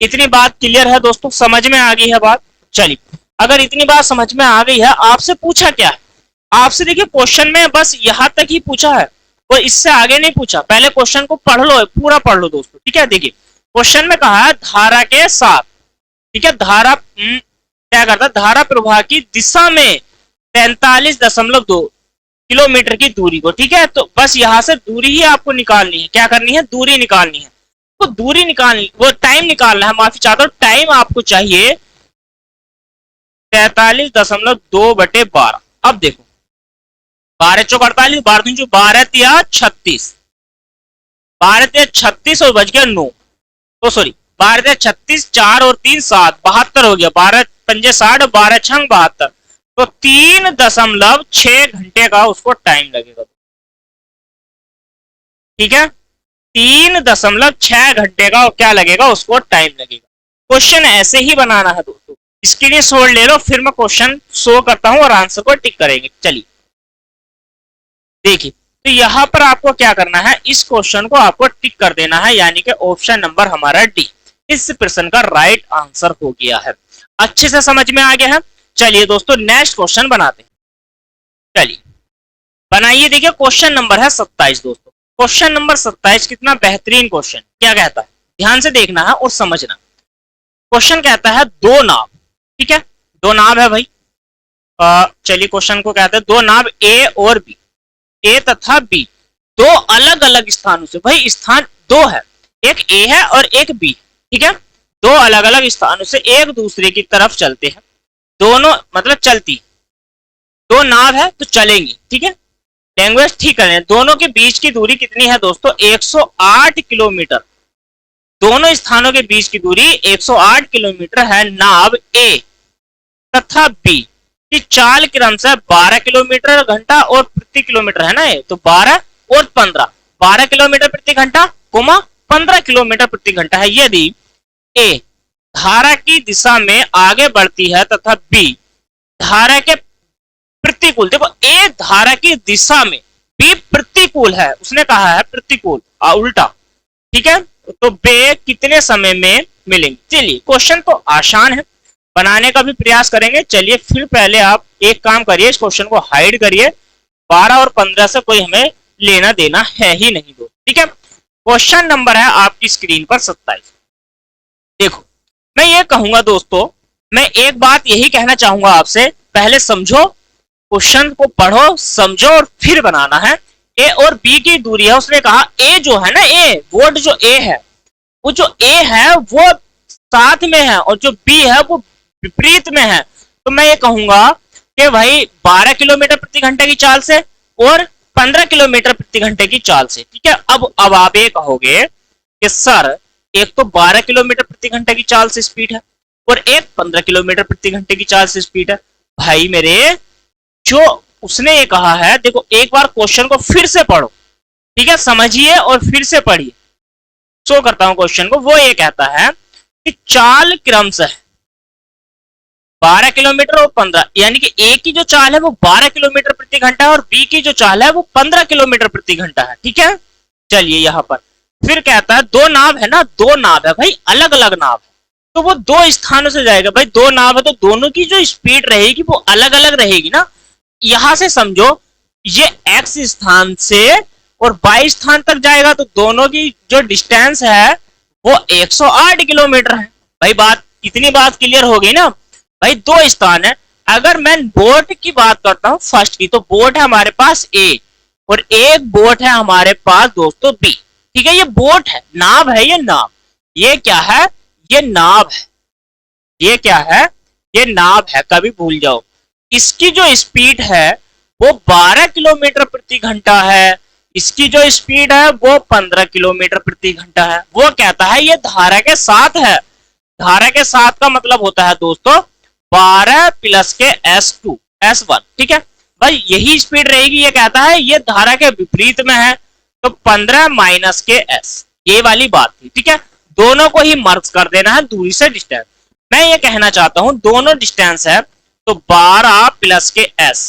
इतनी बात क्लियर है दोस्तों, समझ में आ गई है बात। चलिए अगर इतनी बात समझ में आ गई है, आपसे पूछा क्या है, आपसे देखिए क्वेश्चन में बस यहां तक ही पूछा है और इससे आगे नहीं पूछा। पहले क्वेश्चन को पढ़ लो, पूरा पढ़ लो दोस्तों, ठीक है। देखिए क्वेश्चन में कहा है धारा के साथ, ठीक है, धारा क्या करता है, धारा प्रवाह की दिशा में 43.2 किलोमीटर की दूरी को, ठीक है। तो बस यहां से दूरी ही आपको निकालनी है, क्या करनी है, दूरी निकालनी है। तो दूरी निकालनी, वो टाइम निकालना है, माफी चाहता हूं, टाइम आपको चाहिए 43.2 बटे 12। अब देखो 12 चौक 48, 12 दूनी 12 तिया 36, 12 तिया 36 और बच गया 9, तो सॉरी 12 तिया 36, 4 और 3 7, 72 हो गया, 12 पंजे 60, 12 छंग 72, तो 3.6 घंटे का उसको टाइम लगेगा, ठीक है। 3.6 घंटे का क्या लगेगा, उसको टाइम लगेगा। क्वेश्चन ऐसे ही बनाना है दोस्तों, स्क्रीन शॉट ले लो, फिर मैं क्वेश्चन शो करता हूं और आंसर को टिक करेंगे। चलिए देखिए, तो यहां पर आपको क्या करना है, इस क्वेश्चन को आपको टिक कर देना है, यानी कि ऑप्शन नंबर हमारा डी इस प्रश्न का राइट आंसर हो गया है। अच्छे से समझ में आ गया है। चलिए दोस्तों नेक्स्ट क्वेश्चन बनाते हैं। चलिए बनाइए, देखिए क्वेश्चन नंबर है 27 दोस्तों। क्वेश्चन नंबर 27 कितना बेहतरीन क्वेश्चन, क्या कहता है, ध्यान से देखना है और समझना। क्वेश्चन कहता है दो नाव, ठीक है, दो नाव है भाई। चलिए क्वेश्चन को कहते हैं दो नाव ए और बी, ए तथा बी दो अलग अलग स्थानों से, भाई स्थान दो है, एक ए है और एक बी, ठीक है, दो अलग अलग स्थानों से एक दूसरे की तरफ चलते हैं, दोनों मतलब चलती, दो नाव है तो चलेंगी, ठीक है, लैंग्वेज ठीक करें। दोनों के बीच की दूरी कितनी है दोस्तों, 108 किलोमीटर, दोनों स्थानों के बीच की दूरी 108 किलोमीटर है नाव ए तथा बी कि चाल क्रमशः 12 किलोमीटर घंटा और प्रति किलोमीटर है ना, ये तो 12 और 15, 12 किलोमीटर प्रति घंटा, 15 किलोमीटर प्रति घंटा है। यदि ए धारा की दिशा में आगे बढ़ती है तथा बी धारा के प्रतिकूल, देखो ए धारा की दिशा में, बी प्रतिकूल है, उसने कहा है प्रतिकूल, उल्टा, ठीक है, तो बे कितने समय में मिलेंगे। चलिए क्वेश्चन तो आसान है, बनाने का भी प्रयास करेंगे। चलिए फिर पहले आप एक काम करिए, इस क्वेश्चन को हाइड करिए, 12 और 15 से कोई हमें लेना देना है ही नहीं दो, ठीक है। क्वेश्चन नंबर है आपकी स्क्रीन पर 27। देखो मैं ये कहूंगा दोस्तों, मैं एक बात यही कहना चाहूंगा आपसे, पहले समझो, क्वेश्चन को पढ़ो समझो और फिर बनाना है। ए और बी की दूरी है, उसने कहा ए जो है ना, ए बोर्ड जो ए है, वो जो ए है वो साथ में है और जो बी है वो विपरीत में है। तो मैं ये कहूंगा कि भाई 12 किलोमीटर प्रति घंटे की चाल से और 15 किलोमीटर प्रति घंटे की चाल से, ठीक है। अब आप ये कहोगे कि सर एक तो 12 किलोमीटर प्रति घंटे की चाल से स्पीड है और एक 15 किलोमीटर प्रति घंटे की चाल से स्पीड है। भाई मेरे, जो उसने ये कहा है, देखो एक बार क्वेश्चन को फिर से पढ़ो, ठीक है, समझिए और फिर से पढ़िए। शो करता हूं क्वेश्चन को, वो ये कहता है कि चाल क्रमशः 12 किलोमीटर और 15, यानी कि ए की जो चाल है वो 12 किलोमीटर प्रति घंटा है और बी की जो चाल है वो 15 किलोमीटर प्रति घंटा है, ठीक है। चलिए यहां पर फिर कहता है दो नाव है ना, दो नाव है भाई, अलग अलग नाव है, तो वो दो स्थानों से जाएगा। भाई दो नाव है तो दोनों की जो स्पीड रहेगी वो अलग अलग रहेगी ना। यहां से समझो ये एक्स स्थान से और वाई स्थान तक जाएगा तो दोनों की जो डिस्टेंस है वो 108 किलोमीटर है। भाई बात, इतनी बात क्लियर हो गई ना। भाई दो स्थान है, अगर मैं बोट की बात करता हूं फर्स्ट की, तो बोट है हमारे पास ए और एक बोट है हमारे पास दोस्तों बी, ठीक है। ये बोट है, नाव है, ये नाव, ये क्या है, ये नाव है, ये क्या है, ये नाव है, कभी भूल जाओ। इसकी जो स्पीड है वो 12 किलोमीटर प्रति घंटा है, इसकी जो स्पीड है वो 15 किलोमीटर प्रति घंटा है। वो कहता है ये धारा के साथ है, धारा के साथ का मतलब होता है दोस्तों 12 प्लस के S2 S1, ठीक है। भाई यही स्पीड रहेगी, ये कहता है ये धारा के विपरीत में है तो 15 माइनस के S, ये वाली बात थी, ठीक है। दोनों को ही मर्ज कर देना है दूरी से डिस्टेंस। मैं ये कहना चाहता हूं दोनों डिस्टेंस है तो 12 प्लस के S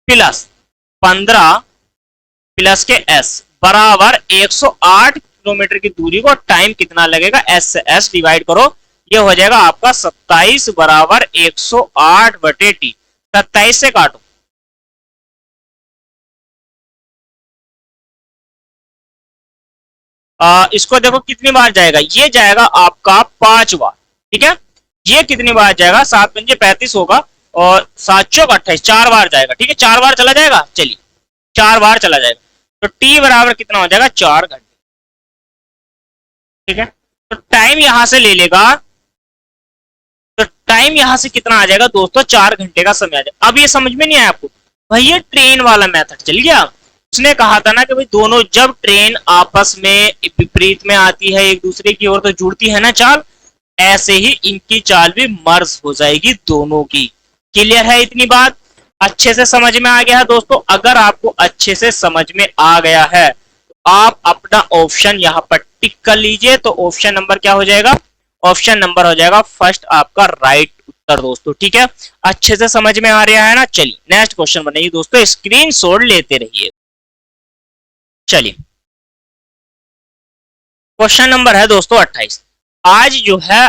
प्लस 15 प्लस के S बराबर 108 किलोमीटर की दूरी को टाइम कितना लगेगा, S से S डिवाइड करो, ये हो जाएगा आपका 27 बराबर 108 बटे T। 27 से काटो, इसको देखो कितनी बार जाएगा, ये जाएगा आपका 5 बार, ठीक है। ये कितनी बार जाएगा, 7 पंजे 35 होगा और 7 चौक 28, 4 बार जाएगा, ठीक है। 4 बार चला जाएगा, चलिए 4 बार चला जाएगा तो टी बराबर कितना हो जाएगा, 4 घंटे, ठीक है। तो टाइम यहां से ले लेगा, तो टाइम यहां से कितना आ जाएगा दोस्तों, 4 घंटे का समय आ जाएगा। अब ये समझ में नहीं आया आपको, भाई ये ट्रेन वाला मेथड चल गया। उसने कहा था ना कि भाई दोनों जब ट्रेन आपस में विपरीत में आती है एक दूसरे की ओर तो जुड़ती है ना चाल, ऐसे ही इनकी चाल भी मर्ज हो जाएगी दोनों की। क्लियर है इतनी बात, अच्छे से समझ में आ गया है दोस्तों। अगर आपको अच्छे से समझ में आ गया है तो आप अपना ऑप्शन यहां पर टिक कर लीजिए। तो ऑप्शन नंबर क्या हो जाएगा, ऑप्शन नंबर हो जाएगा फर्स्ट आपका राइट उत्तर दोस्तों, ठीक है। अच्छे से समझ में आ रहा है ना। चलिए नेक्स्ट क्वेश्चन बनाइए दोस्तों, स्क्रीनशॉट लेते रहिए। चलिए क्वेश्चन नंबर है दोस्तों 28। आज जो है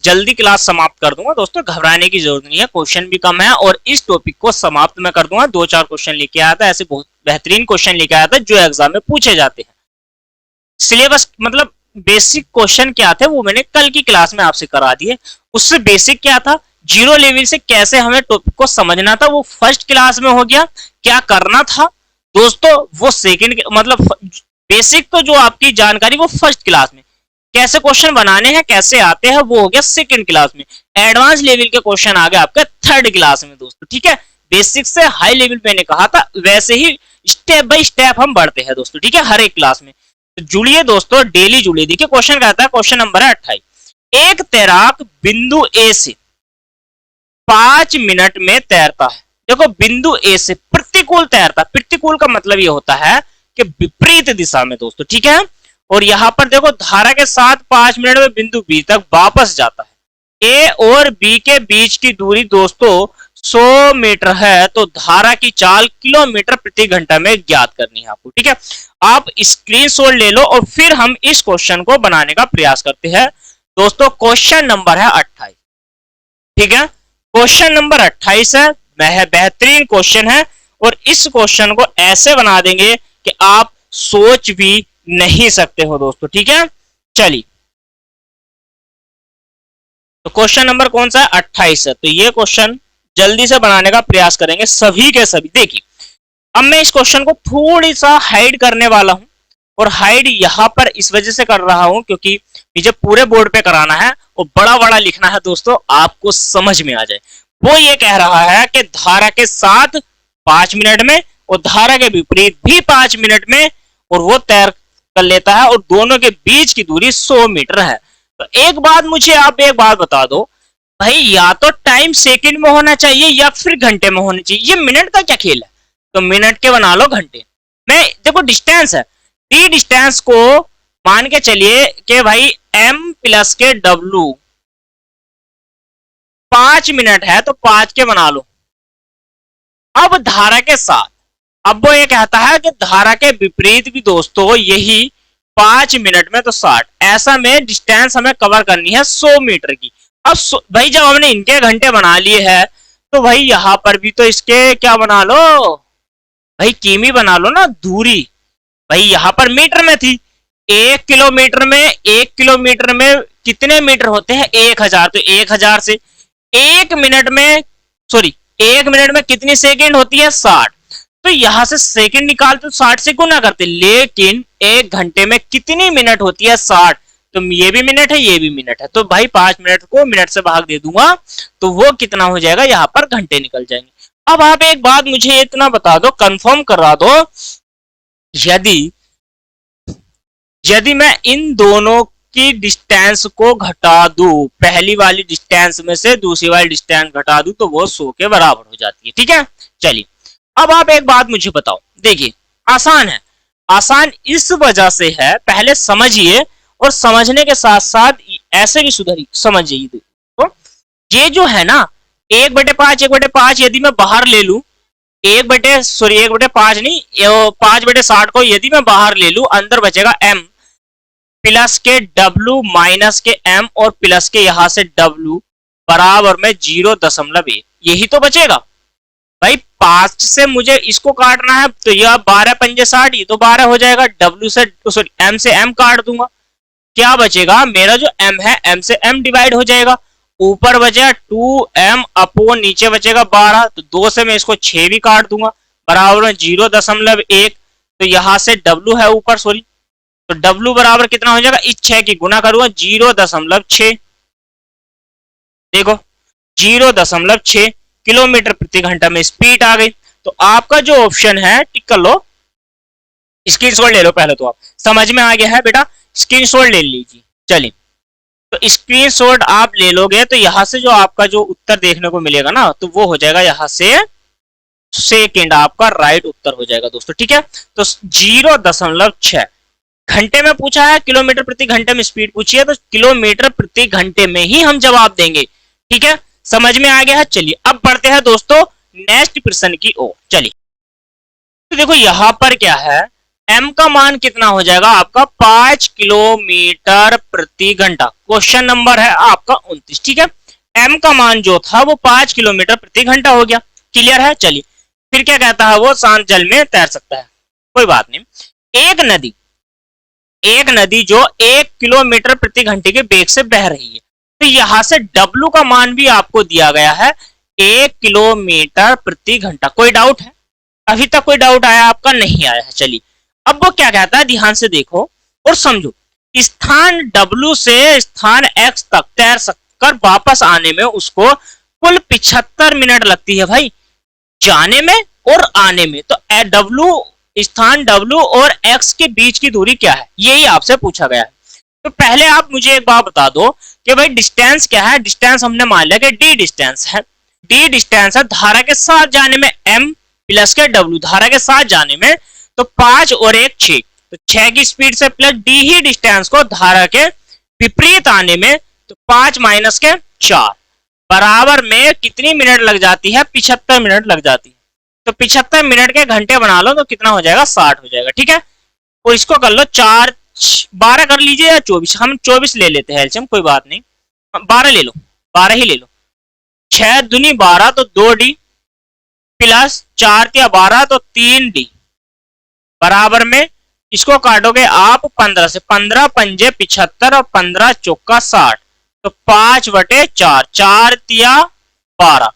जल्दी क्लास समाप्त कर दूंगा दोस्तों, घबराने की जरूरत नहीं है, क्वेश्चन भी कम है और इस टॉपिक को समाप्त मैं कर दूंगा। 2-4 क्वेश्चन लेके आया था, ऐसे बहुत बेहतरीन क्वेश्चन लेके आया था जो एग्जाम में पूछे जाते हैं। सिलेबस मतलब बेसिक क्वेश्चन क्या थे वो मैंने कल की क्लास में आपसे करा दिए। उससे बेसिक क्या था, जीरो लेवल से कैसे हमें टॉपिक को समझना था वो फर्स्ट क्लास में हो गया। क्या करना था दोस्तों वो सेकंड, मतलब बेसिक तो जो आपकी जानकारी वो फर्स्ट क्लास में, कैसे क्वेश्चन बनाने हैं कैसे आते हैं वो हो गया सेकंड क्लास में। एडवांस लेवल के क्वेश्चन आ गए आपके थर्ड क्लास में दोस्तों, ठीक है। बेसिक से हाई लेवल मैंने कहा था, वैसे ही स्टेप बाय स्टेप हम बढ़ते हैं दोस्तों, ठीक है, हर एक क्लास में। तो जुड़िए दोस्तों, डेली जुड़िए। देखिए क्वेश्चन कहता है, क्वेश्चन नंबर है 28। एक तैराक बिंदु ए से 5 मिनट में तैरता है, देखो बिंदु ए से प्रतिकूल तैरता, प्रतिकूल का मतलब ये होता है कि विपरीत दिशा में दोस्तों, ठीक है। और यहां पर देखो धारा के साथ 5 मिनट में बिंदु बी तक वापस जाता है। ए और बी के बीच की दूरी दोस्तों 100 मीटर है, तो धारा की चाल किलोमीटर प्रति घंटा में ज्ञात करनी है आपको, ठीक है। आप स्क्रीनशॉट ले लो और फिर हम इस क्वेश्चन को बनाने का प्रयास करते हैं दोस्तों। क्वेश्चन नंबर है 28, ठीक है। क्वेश्चन नंबर 28 है, बेहतरीन क्वेश्चन है और इस क्वेश्चन को ऐसे बना देंगे कि आप सोच भी नहीं सकते हो दोस्तों, ठीक है। चलिए, तो क्वेश्चन नंबर कौन सा है? 28 है। तो ये क्वेश्चन जल्दी से बनाने का प्रयास करेंगे सभी के सभी। देखिए, अब मैं इस क्वेश्चन को थोड़ी सा हाइड करने वाला हूं और हाइड यहां पर इस वजह से कर रहा हूं क्योंकि मुझे पूरे बोर्ड पे कराना है और बड़ा बड़ा लिखना है दोस्तों, आपको समझ में आ जाए। वो ये कह रहा है कि धारा के साथ 5 मिनट में और धारा के विपरीत भी 5 मिनट में, और वो तैर कर लेता है और दोनों के बीच की दूरी 100 मीटर है। तो एक बात मुझे आप एक बात बता दो भाई, या तो टाइम सेकंड में होना चाहिए या फिर घंटे में होना चाहिए, ये मिनट का क्या खेल है? तो मिनट के बना लो घंटे में। देखो डिस्टेंस है, डी डिस्टेंस को मान के चलिए कि भाई m प्लस के w 5 मिनट है, तो 5 के बना लो। अब धारा के साथ, अब वो ये कहता है कि धारा के विपरीत भी दोस्तों यही 5 मिनट में, तो 60। ऐसा में डिस्टेंस हमें कवर करनी है 100 मीटर की। अब भाई जब हमने इनके घंटे बना लिए है, तो भाई यहां पर भी तो इसके क्या बना लो भाई, किमी बना लो ना, दूरी। भाई यहां पर मीटर में थी, 1 किलोमीटर में कितने मीटर होते हैं? 1000। तो 1000 से 1 मिनट में, सॉरी 1 मिनट में कितनी सेकंड होती है? 60। तो यहां से सेकंड निकालते तो 60 से गुना करते, लेकिन 1 घंटे में कितनी मिनट होती है? 60। तो ये भी मिनट है, ये भी मिनट है, तो भाई 5 मिनट को मिनट से भाग दे दूंगा तो वो कितना हो जाएगा? यहां पर घंटे निकल जाएंगे। अब आप एक बात मुझे इतना बता दो, कंफर्म करा दो, यदि यदि मैं इन दोनों की डिस्टेंस को घटा दूं, पहली वाली डिस्टेंस में से दूसरी वाली डिस्टेंस घटा दूं, तो वो 100 के बराबर हो जाती है, ठीक है। चलिए, अब आप एक बात मुझे बताओ, देखिए आसान है, आसान इस वजह से है, पहले समझिए और समझने के साथ साथ ऐसे भी सुधरिए, समझिए। तो ये जो है ना 1/5 यदि मैं बाहर ले लू, 1/5 नहीं, 5/60 को यदि मैं बाहर ले लू, अंदर बचेगा m प्लस के w माइनस के m और प्लस के यहां से w बराबर में 0.1, यही तो बचेगा भाई। 5 से मुझे इसको काटना है, तो यह 12 पंजे 60, ये तो 12 हो जाएगा। w से सॉरी m से m काट दूंगा, क्या बचेगा? मेरा जो m है m से m डिवाइड हो जाएगा, ऊपर बचेगा 2m अपॉन नीचे बचेगा 12, तो 2 से मैं इसको 6 भी काट दूंगा, बराबर में 0.1। तो यहां से w है ऊपर, सॉरी, तो w बराबर कितना हो जाएगा? इस 6 की गुना करूंगा 0.6, देखो 0.6 किलोमीटर प्रति घंटा में स्पीड आ गई। तो आपका जो ऑप्शन है टिक कर लो, स्क्रीनशॉट ले लो पहले, तो आप समझ में आ गया है बेटा, स्क्रीनशॉट ले लीजिए। चलिए, तो स्क्रीनशॉट आप ले लोगे तो यहां से जो आपका जो उत्तर देखने को मिलेगा ना, तो वो हो जाएगा यहां से सेकेंड, आपका राइट उत्तर हो जाएगा दोस्तों, ठीक है। तो 0.6 घंटे में पूछा है, किलोमीटर प्रति घंटे में स्पीड पूछी है, तो किलोमीटर प्रति घंटे में ही हम जवाब देंगे, ठीक है। समझ में आ गया है। चलिए, अब बढ़ते हैं दोस्तों नेक्स्ट प्रश्न की ओर। चलिए, तो देखो यहां पर क्या है, m का मान कितना हो जाएगा आपका? 5 किलोमीटर प्रति घंटा। क्वेश्चन नंबर है आपका 29, ठीक है। m का मान जो था वो 5 किलोमीटर प्रति घंटा हो गया, क्लियर है। चलिए, फिर क्या कहता है? वो शांत जल में तैर सकता है, कोई बात नहीं। एक नदी जो 1 किलोमीटर प्रति घंटे के वेग से बह रही है, तो यहां से W का मान भी आपको दिया गया है 1 किलोमीटर प्रति घंटा। कोई डाउट है? अभी तक कोई डाउट आया आपका? नहीं आया है। चलिए, अब वो क्या कहता है, ध्यान से देखो और समझो। स्थान W से स्थान X तक तैर कर वापस आने में उसको कुल 75 मिनट लगती है भाई, जाने में और आने में। तो स्थान W और X के बीच की दूरी क्या है, यही आपसे पूछा गया है। तो पहले आप मुझे एक बात बता दो कि भाई डिस्टेंस क्या है। डिस्टेंस हमने मान लिया कि d डिस्टेंस है, डी डिस्टेंस है धारा के साथ जाने में, m प्लस के w धारा के साथ जाने में, तो 5 और 1 6, तो 6 की स्पीड से प्लस d ही डिस्टेंस को धारा के विपरीत आने में, तो 5 माइनस के 4 बराबर में कितनी मिनट लग जाती है? 75 मिनट लग जाती है। तो 75 मिनट के घंटे बना लो तो कितना हो जाएगा? 60 हो जाएगा। ठीक है, और इसको कर लो 4 12 कर लीजिए या 24, हम 24 ले लेते हैं एलसीएम, कोई बात नहीं, 12 ले लो, 12 ही ले लो। 6 दूनी 12 तो 2d प्लस 4 या 12 तो 3d बराबर में, इसको काटोगे आप 15 से, 15 पंजे 75 और 15 चौका 60, तो 5/4, 4 तिया 12,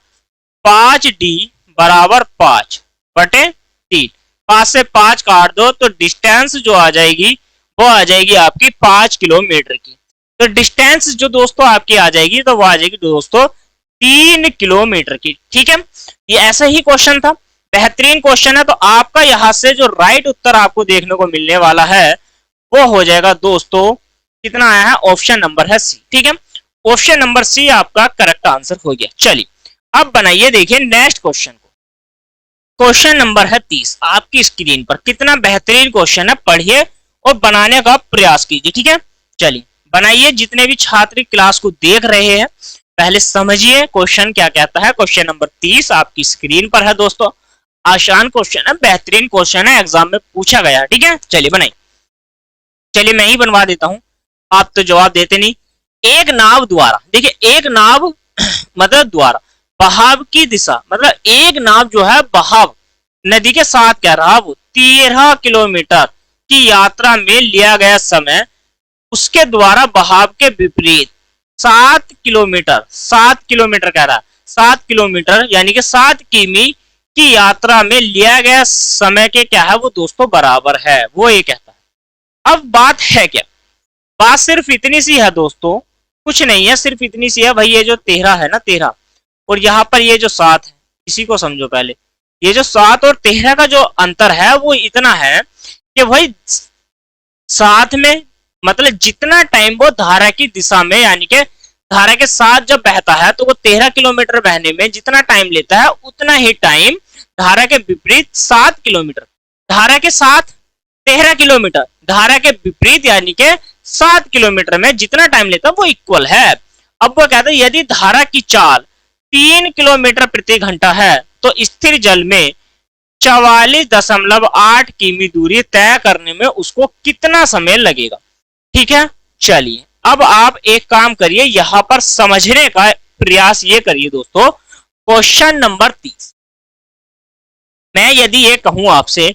5d बराबर 5/3, 5 से 5 काट दो तो डिस्टेंस जो आ जाएगी वो आ जाएगी आपकी 5 किलोमीटर की। तो डिस्टेंस जो दोस्तों आपकी आ जाएगी तो वो आ जाएगी दोस्तों 3 किलोमीटर की। ठीक है, ये ऐसा ही क्वेश्चन था, बेहतरीन क्वेश्चन है। तो आपका यहां से जो राइट उत्तर आपको देखने को मिलने वाला है वो हो जाएगा दोस्तों, कितना आया है? ऑप्शन नंबर है सी। ठीक है, ऑप्शन नंबर सी आपका करेक्ट आंसर हो गया। चलिए अब बनाइए, देखिए नेक्स्ट क्वेश्चन को। क्वेश्चन नंबर है 30 आपकी स्क्रीन पर। कितना बेहतरीन क्वेश्चन है, पढ़िए और बनाने का प्रयास कीजिए। ठीक है, चलिए बनाइए। जितने भी छात्र क्लास को देख रहे हैं पहले समझिए क्वेश्चन क्या कहता है। क्वेश्चन नंबर 30 आपकी स्क्रीन पर है दोस्तों। आसान क्वेश्चन है, बेहतरीन क्वेश्चन है, एग्जाम में पूछा गया। ठीक है, चलिए बनाइए। चलिए मैं ही बनवा देता हूं, आप तो जवाब देते नहीं। एक नाव द्वारा, देखिए एक नाव मतलब द्वारा, बहाव की दिशा मतलब एक नाव जो है बहाव नदी के साथ क्या रहा, वो 13 किलोमीटर की यात्रा में लिया गया समय उसके द्वारा बहाव के विपरीत 7 किलोमीटर, 7 किलोमीटर कह रहा है, 7 किलोमीटर यानी कि 7 किमी की यात्रा में लिया गया समय के क्या है वो दोस्तों बराबर है, वो ये कहता है। अब बात है क्या, बात सिर्फ इतनी सी है दोस्तों, कुछ नहीं है, सिर्फ इतनी सी है भाई। ये जो 13 है ना, 13 और यहाँ पर ये जो 7 है, इसी को समझो पहले। ये जो 7 और 13 का जो अंतर है वो इतना है कि भाई साथ में मतलब जितना टाइम वो धारा की दिशा में यानी कि धारा के साथ जब बहता है तो वो 13 किलोमीटर बहने में जितना टाइम लेता है उतना ही टाइम धारा के विपरीत 7 किलोमीटर, धारा के साथ 13 किलोमीटर, धारा के विपरीत यानी कि 7 किलोमीटर में जितना टाइम लेता है वो इक्वल है। अब वो कहते हैं यदि धारा की चाल 3 किलोमीटर प्रति घंटा है तो स्थिर जल में 44.8 किमी दूरी तय करने में उसको कितना समय लगेगा। ठीक है, चलिए अब आप एक काम करिए, यहां पर समझने का प्रयास ये करिए दोस्तों। क्वेश्चन नंबर 30 मैं यदि ये कहूं आपसे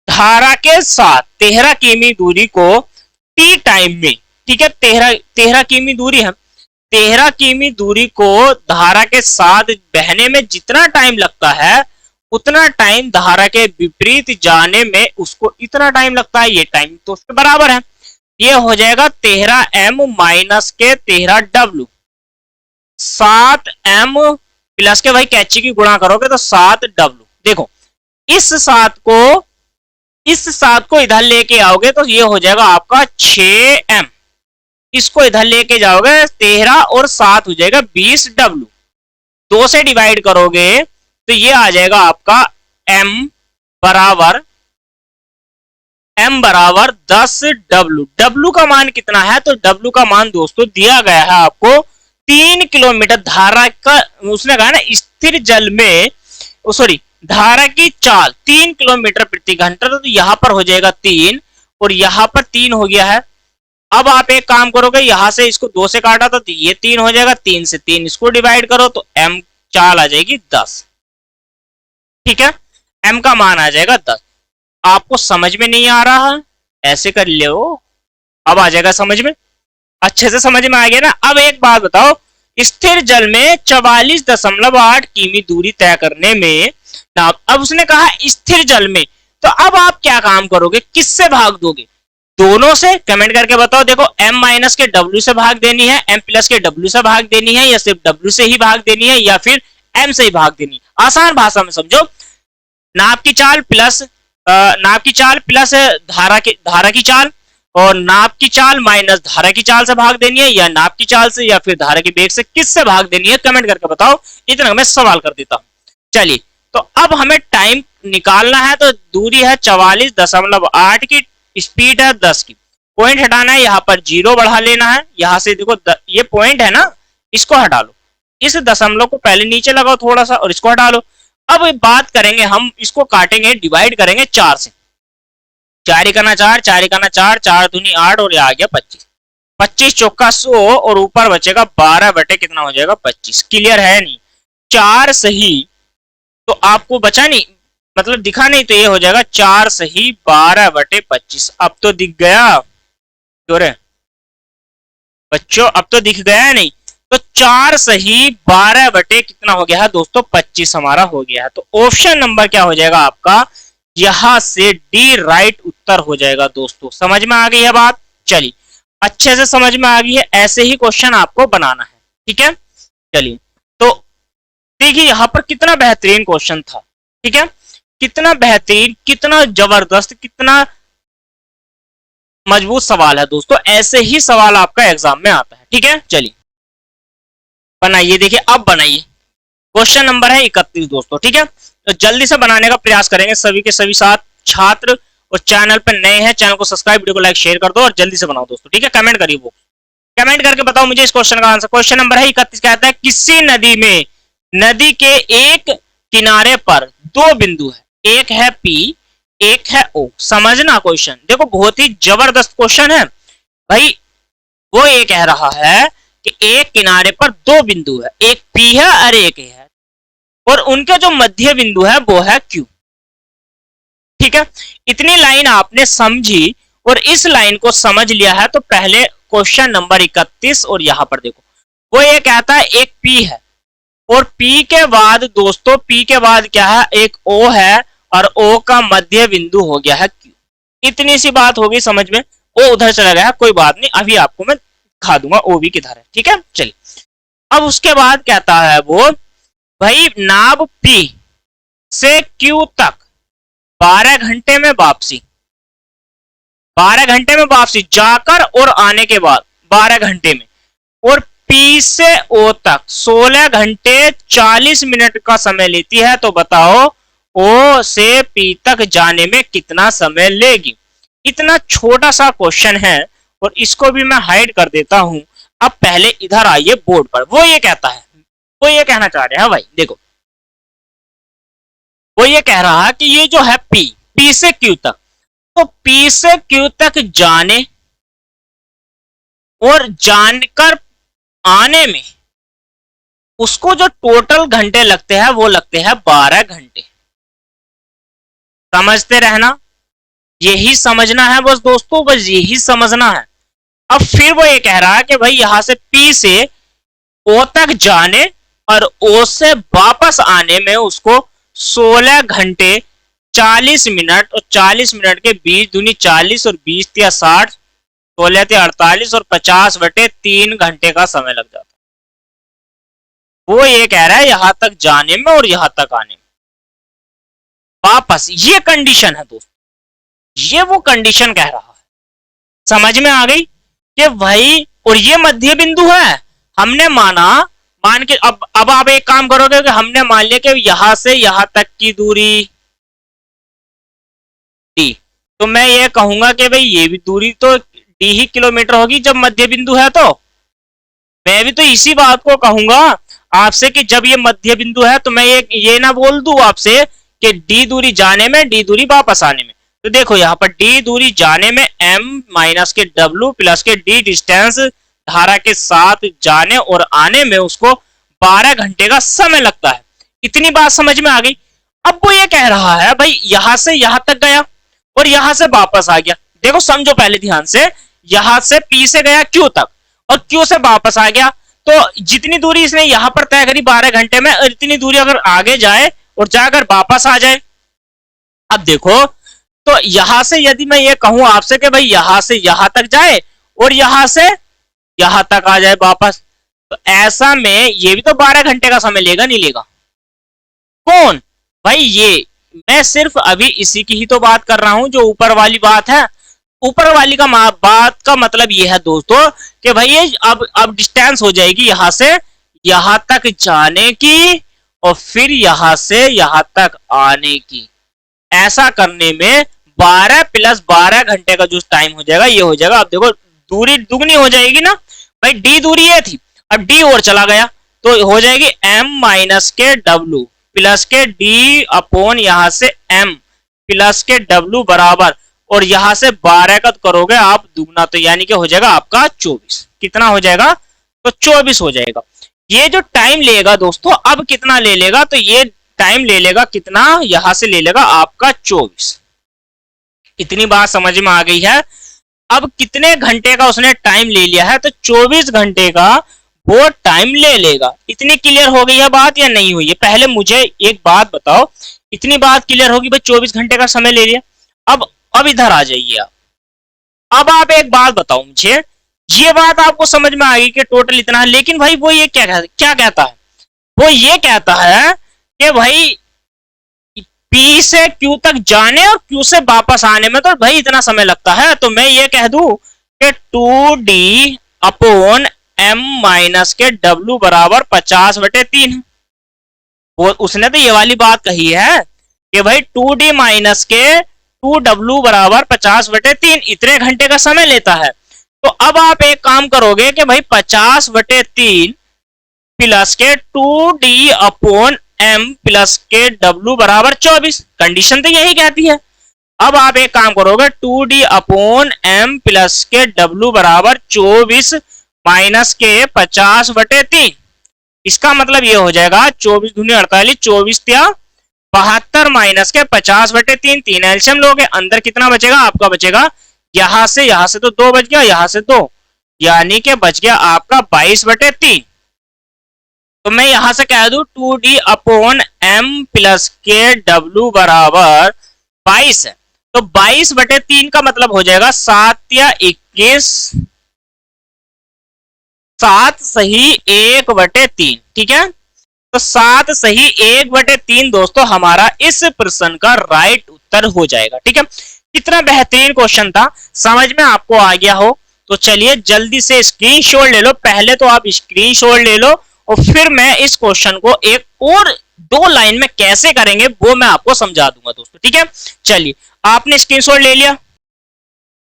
धारा के साथ 13 किमी दूरी को टी टाइम में, ठीक है 13 किमी दूरी है, 13 किमी दूरी को धारा के साथ बहने में जितना टाइम लगता है उतना टाइम धारा के विपरीत जाने में उसको इतना टाइम लगता है। ये टाइम तो उसके बराबर है, ये हो जाएगा 13m माइनस के 13w, 7m प्लस के भाई कैची की गुणा करोगे तो 7w। देखो इस 7 को इधर लेके आओगे तो ये हो जाएगा आपका 6m, इसको इधर लेके जाओगे 13 और 7 हो जाएगा 20w, 2 से डिवाइड करोगे तो ये आ जाएगा आपका m बराबर 10w। w का मान कितना है, तो w का मान दोस्तों दिया गया है आपको 3 किलोमीटर। धारा का उसने कहा ना स्थिर जल में, सॉरी धारा की चाल 3 किलोमीटर प्रति घंटा, तो यहां पर हो जाएगा 3 और यहां पर 3 हो गया है। अब आप एक काम करोगे, यहां से इसको 2 से काटा तो ये 3 हो जाएगा, 3 से 3 इसको डिवाइड करो तो m चाल आ जाएगी 10। ठीक है, m का मान आ जाएगा 10। आपको समझ में नहीं आ रहा है ऐसे कर लो, अब आ जाएगा समझ में, अच्छे से समझ में आ गया ना। अब एक बात बताओ, स्थिर जल में 44.8 किमी दूरी तय करने में ना, अब उसने कहा स्थिर जल में, तो अब आप क्या काम करोगे, किससे भाग दोगे, दोनों से। कमेंट करके बताओ। देखो m माइनस के w से भाग देनी है, m प्लस के w से भाग देनी है, या सिर्फ w से ही भाग देनी है, या फिर m से ही भाग देनी है। आसान भाषा में समझो, नाव की चाल प्लस धारा की चाल और नाप की चाल माइनस धारा की चाल से भाग देनी है, या नाप की चाल से या फिर धारा की वेग से, किससे भाग देनी है कमेंट करके बताओ। इतना मैं सवाल कर देता हूं। चलिए, तो अब हमें टाइम निकालना है, तो दूरी है 44.8 की, स्पीड है 10 की। पॉइंट हटाना है, यहाँ पर 0 बढ़ा लेना है, यहां से देखो ये पॉइंट है ना, इसको हटा लो, इस दशमलव को पहले नीचे लगाओ थोड़ा सा और इसको हटा लो। अब बात करेंगे हम, इसको काटेंगे, डिवाइड करेंगे 4 से। 4 एकना 4, 4 एकना 4, 4 दूनी 8 और ये आ गया 25। 25 चौका 100 और ऊपर बचेगा 12 बटे कितना हो जाएगा 25। क्लियर है नहीं? 4 सही तो आपको बचा नहीं, मतलब दिखा नहीं, तो ये हो जाएगा 4 सही 12 बटे 25। अब तो दिख गया क्यों रे बच्चों, अब तो दिख गया नहीं? तो 4 सही 12 बटे कितना हो गया है दोस्तों 25 हमारा हो गया है। तो ऑप्शन नंबर क्या हो जाएगा आपका, यहां से डी राइट उत्तर हो जाएगा दोस्तों। समझ में आ गई है बात? चलिए, अच्छे से समझ में आ गई है, ऐसे ही क्वेश्चन आपको बनाना है, ठीक है। चलिए, तो देखिए यहां पर कितना बेहतरीन क्वेश्चन था, ठीक है, कितना बेहतरीन, कितना जबरदस्त, कितना मजबूत सवाल है दोस्तों। ऐसे ही सवाल आपका एग्जाम में आता है, ठीक है। चलिए बनाइए, देखिए अब बनाइए, क्वेश्चन नंबर है 31 दोस्तों, ठीक है। तो जल्दी से बनाने का प्रयास करेंगे सभी के सभी साथ छात्र, और चैनल पर नए हैं चैनल को सब्सक्राइब, वीडियो को लाइक शेयर कर दो और जल्दी से बनाओ दोस्तों, ठीक है। कमेंट करिए, वो कमेंट करके बताओ मुझे इस क्वेश्चन का आंसर। क्वेश्चन नंबर है 31, कहता है किसी नदी में, नदी के एक किनारे पर दो बिंदु है, एक है P, एक है O। समझना क्वेश्चन, देखो बहुत ही जबरदस्त क्वेश्चन है भाई। वो ये कह रहा है कि एक किनारे पर दो बिंदु है, एक P है और एक है, और उनके जो मध्य बिंदु है वो है Q, ठीक है। इतनी लाइन आपने समझी और इस लाइन को समझ लिया है, तो पहले क्वेश्चन नंबर 31 और यहां पर देखो, वो ये कहता है एक P है और P के बाद दोस्तों, P के बाद क्या है, एक O है और O का मध्य बिंदु हो गया है Q। इतनी सी बात होगी समझ में। O उधर चला गया, कोई बात नहीं, अभी आपको मैं दिखा दूंगा O भी किधर है, ठीक है। चलिए, अब उसके बाद कहता है वो, भाई नाब P से Q तक 12 घंटे में वापसी, 12 घंटे में वापसी, जाकर और आने के बाद 12 घंटे में, और P से O तक 16 घंटे 40 मिनट का समय लेती है, तो बताओ O से P तक जाने में कितना समय लेगी। इतना छोटा सा क्वेश्चन है और इसको भी मैं हाइड कर देता हूं। अब पहले इधर आइए बोर्ड पर, वो ये कहता है, वो ये कहना चाह रहे हैं भाई, देखो वो ये कह रहा है कि ये जो है P से Q तक, तो P से Q तक जाने और जानकर आने में उसको जो टोटल घंटे लगते हैं वो लगते हैं 12 घंटे। समझते रहना, यही समझना है बस दोस्तों, बस यही समझना है। अब फिर वो ये कह रहा है कि भाई यहां से P से O तक जाने और O से वापस आने में उसको 16 घंटे 40 मिनट, और 40 मिनट के 20 दूनी 40 और 20 या 60, 16 थे 48 और 50 बटे 3 घंटे का समय लग जाता। वो ये कह रहा है यहां तक जाने में और यहां तक आने में वापस, ये कंडीशन है दोस्तों, ये वो कंडीशन कह रहा है। समझ में आ गई कि भाई, और ये मध्य बिंदु है, हमने माना, मान के अब आप एक काम करोगे कि हमने मान लिया कि यहां से यहां तक की दूरी D, तो मैं ये कहूंगा कि भाई ये भी दूरी तो D ही किलोमीटर होगी जब मध्य बिंदु है। तो मैं भी तो इसी बात को कहूंगा आपसे कि जब ये मध्य बिंदु है, तो मैं ये ना बोल दूं आपसे कि D दूरी जाने में, D दूरी वापस आने में। तो देखो यहाँ पर D दूरी जाने में M माइनस के W प्लस के D डिस्टेंस धारा के साथ जाने और आने में उसको 12 घंटे का समय लगता है। इतनी बात समझ में आ गई। अब वो ये कह रहा है भाई यहां से यहां तक गया और यहां से वापस आ गया। देखो समझो पहले ध्यान से, यहां से P से गया Q तक और Q से वापस आ गया, तो जितनी दूरी इसने यहां पर तय करी 12 घंटे में, और इतनी दूरी अगर आगे जाए और जाकर वापस आ जाए। अब देखो, तो यहां से यदि मैं ये कहूं आपसे कि भाई यहां से यहां तक जाए और यहां से यहां तक आ जाए वापस, तो ऐसा में ये भी तो 12 घंटे का समय लेगा, नहीं लेगा? कौन भाई? ये मैं सिर्फ अभी इसी की ही तो बात कर रहा हूं, जो ऊपर वाली बात है। ऊपर वाली का बात का मतलब ये है दोस्तों कि भाई ये अब डिस्टेंस हो जाएगी यहां से यहां तक जाने की और फिर यहां से यहां तक आने की। ऐसा करने में 12 प्लस 12 घंटे का जो टाइम हो जाएगा ये हो जाएगा। अब देखो दूरी दुगनी हो जाएगी ना भाई, डी दूरी ये थी, अब डी और चला गया तो हो जाएगी m माइनस के w प्लस के d अपॉन यहां से m प्लस के w बराबर, और यहां से 12 का करोगे आप दुगना तो यानी कि हो जाएगा आपका 24। कितना हो जाएगा? तो 24 हो जाएगा। ये जो टाइम लेगा दोस्तों अब कितना ले लेगा, तो ये टाइम ले लेगा कितना, यहां से ले लेगा आपका 24। इतनी बात समझ में आ गई है। अब कितने घंटे का उसने टाइम ले लिया है, तो 24 घंटे का वो टाइम ले लेगा। इतनी क्लियर हो गई है बात या नहीं हुई है? पहले मुझे एक बात बताओ, इतनी बात क्लियर होगी भाई 24 घंटे का समय ले लिया। अब इधर आ जाइए आप। अब आप एक बात बताओ मुझे, ये बात आपको समझ में आ गई कि टोटल इतना है, लेकिन भाई वो ये क्या कहता है? वो ये कहता है कि भाई P से Q तक जाने और Q से वापस आने में तो भाई इतना समय लगता है। तो मैं ये कह दूं कि 2D अपॉन m माइनस के W बराबर 50/3। वो उसने तो ये वाली बात कही है कि भाई 2D माइनस के 2W बराबर 50/3 इतने घंटे का समय लेता है। तो अब आप एक काम करोगे कि भाई 50/3 प्लस के 2D अपॉन m प्लस के w बराबर 24। कंडीशन तो यही कहती है। अब आप एक काम करोगे 2D अपॉन m प्लस के w बराबर 24 माइनस के 50/3। इसका मतलब ये हो जाएगा 24 दूनी 48, 24 या 72 माइनस के 50/3। 3 एलसीएम लोगे, अंदर कितना बचेगा आपका? बचेगा यहां से तो 2 बच गया, यहां से 2 यानी कि बच गया आपका 22/3। तो मैं यहां से कह दूं 2D अपॉन m प्लस के w बराबर 22 है। तो 22/3 का मतलब हो जाएगा 7 या 21, 7 सही 1/3। ठीक है, तो 7 सही 1/3 दोस्तों हमारा इस प्रश्न का राइट उत्तर हो जाएगा। ठीक है, कितना बेहतरीन क्वेश्चन था, समझ में आपको आ गया हो तो चलिए जल्दी से स्क्रीनशॉट ले लो। पहले तो आप स्क्रीनशॉट ले लो और फिर मैं इस क्वेश्चन को एक और 2 लाइन में कैसे करेंगे वो मैं आपको समझा दूंगा दोस्तों। ठीक है, चलिए आपने स्क्रीनशॉट ले लिया।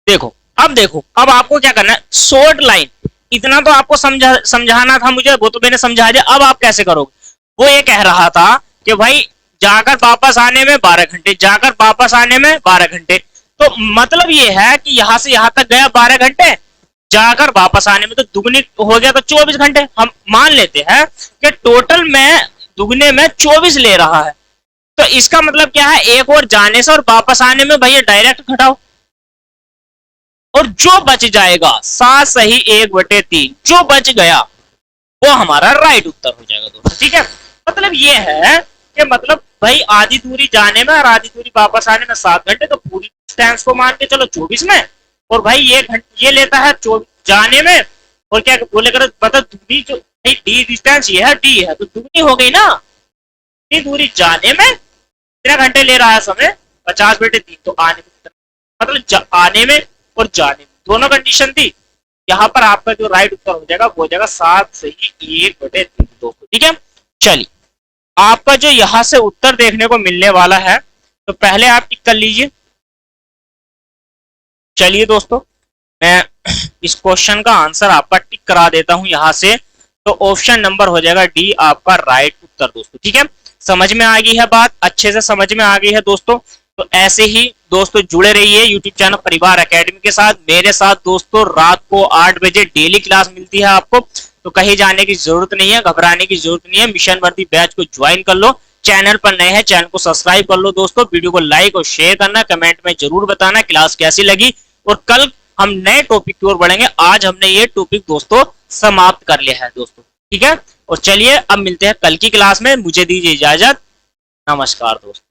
देखो अब आपको क्या करना है, शॉर्ट लाइन इतना तो आपको समझाना था मुझे, वो तो मैंने समझा दिया। अब आप कैसे करोगे? वो ये कह रहा था कि भाई जाकर वापस आने में 12 घंटे, जाकर वापस आने में 12 घंटे। तो मतलब ये है कि यहां से यहां तक गया 12 घंटे, जाकर वापस आने में तो दुगनी हो गया तो 24 घंटे। हम मान लेते हैं कि टोटल में दुगने में 24 ले रहा है, तो इसका मतलब क्या है, एक और जाने से और वापस आने में भैया डायरेक्ट घटाओ और जो बच जाएगा 7 सही 1/3 जो बच गया वो हमारा राइट उत्तर हो जाएगा दोस्तों। ठीक है, मतलब ये है कि मतलब भाई आधी दूरी जाने में और आधी दूरी वापस आने में 7 घंटे, तो पूरी डिस्टेंस को मान के चलो 24 में, और भाई ये लेता है जाने में, और क्या बोलेगा मतलब दूरी जो डी डिस्टेंस ये है डी है तो दुगनी हो गई ना। इतनी दूरी जाने में कितने घंटे ले रहा है समय, 50/3। तो आने में मतलब आने में और जाने में दोनों कंडीशन थी। यहाँ पर आपका जो राइट उत्तर हो जाएगा वो हो जाएगा 7 सही 1/3 दोस्तों। ठीक है, चलिए आपका जो यहां से उत्तर देखने को मिलने वाला है तो पहले आप टिक कर लीजिए। चलिए दोस्तों मैं इस क्वेश्चन का आंसर आपका टिक करा देता हूं यहां से। तो ऑप्शन नंबर हो जाएगा डी आपका राइट उत्तर दोस्तों। ठीक है, समझ में आ गई है बात, अच्छे से समझ में आ गई है दोस्तों। तो ऐसे ही दोस्तों जुड़े रहिए यूट्यूब चैनल परिवार एकेडमी के साथ। मेरे साथ दोस्तों रात को 8 बजे डेली क्लास मिलती है आपको, तो कहीं जाने की जरूरत नहीं है, घबराने की जरूरत नहीं है। मिशन वर्दी बैच को ज्वाइन कर लो। चैनल पर नए हैं चैनल को सब्सक्राइब कर लो दोस्तों। वीडियो को लाइक और शेयर करना, कमेंट में जरूर बताना क्लास कैसी लगी, और कल हम नए टॉपिक की ओर बढ़ेंगे। आज हमने ये टॉपिक दोस्तों समाप्त कर लिया है दोस्तों। ठीक है, और चलिए अब मिलते हैं कल की क्लास में। मुझे दीजिए इजाजत, नमस्कार दोस्तों।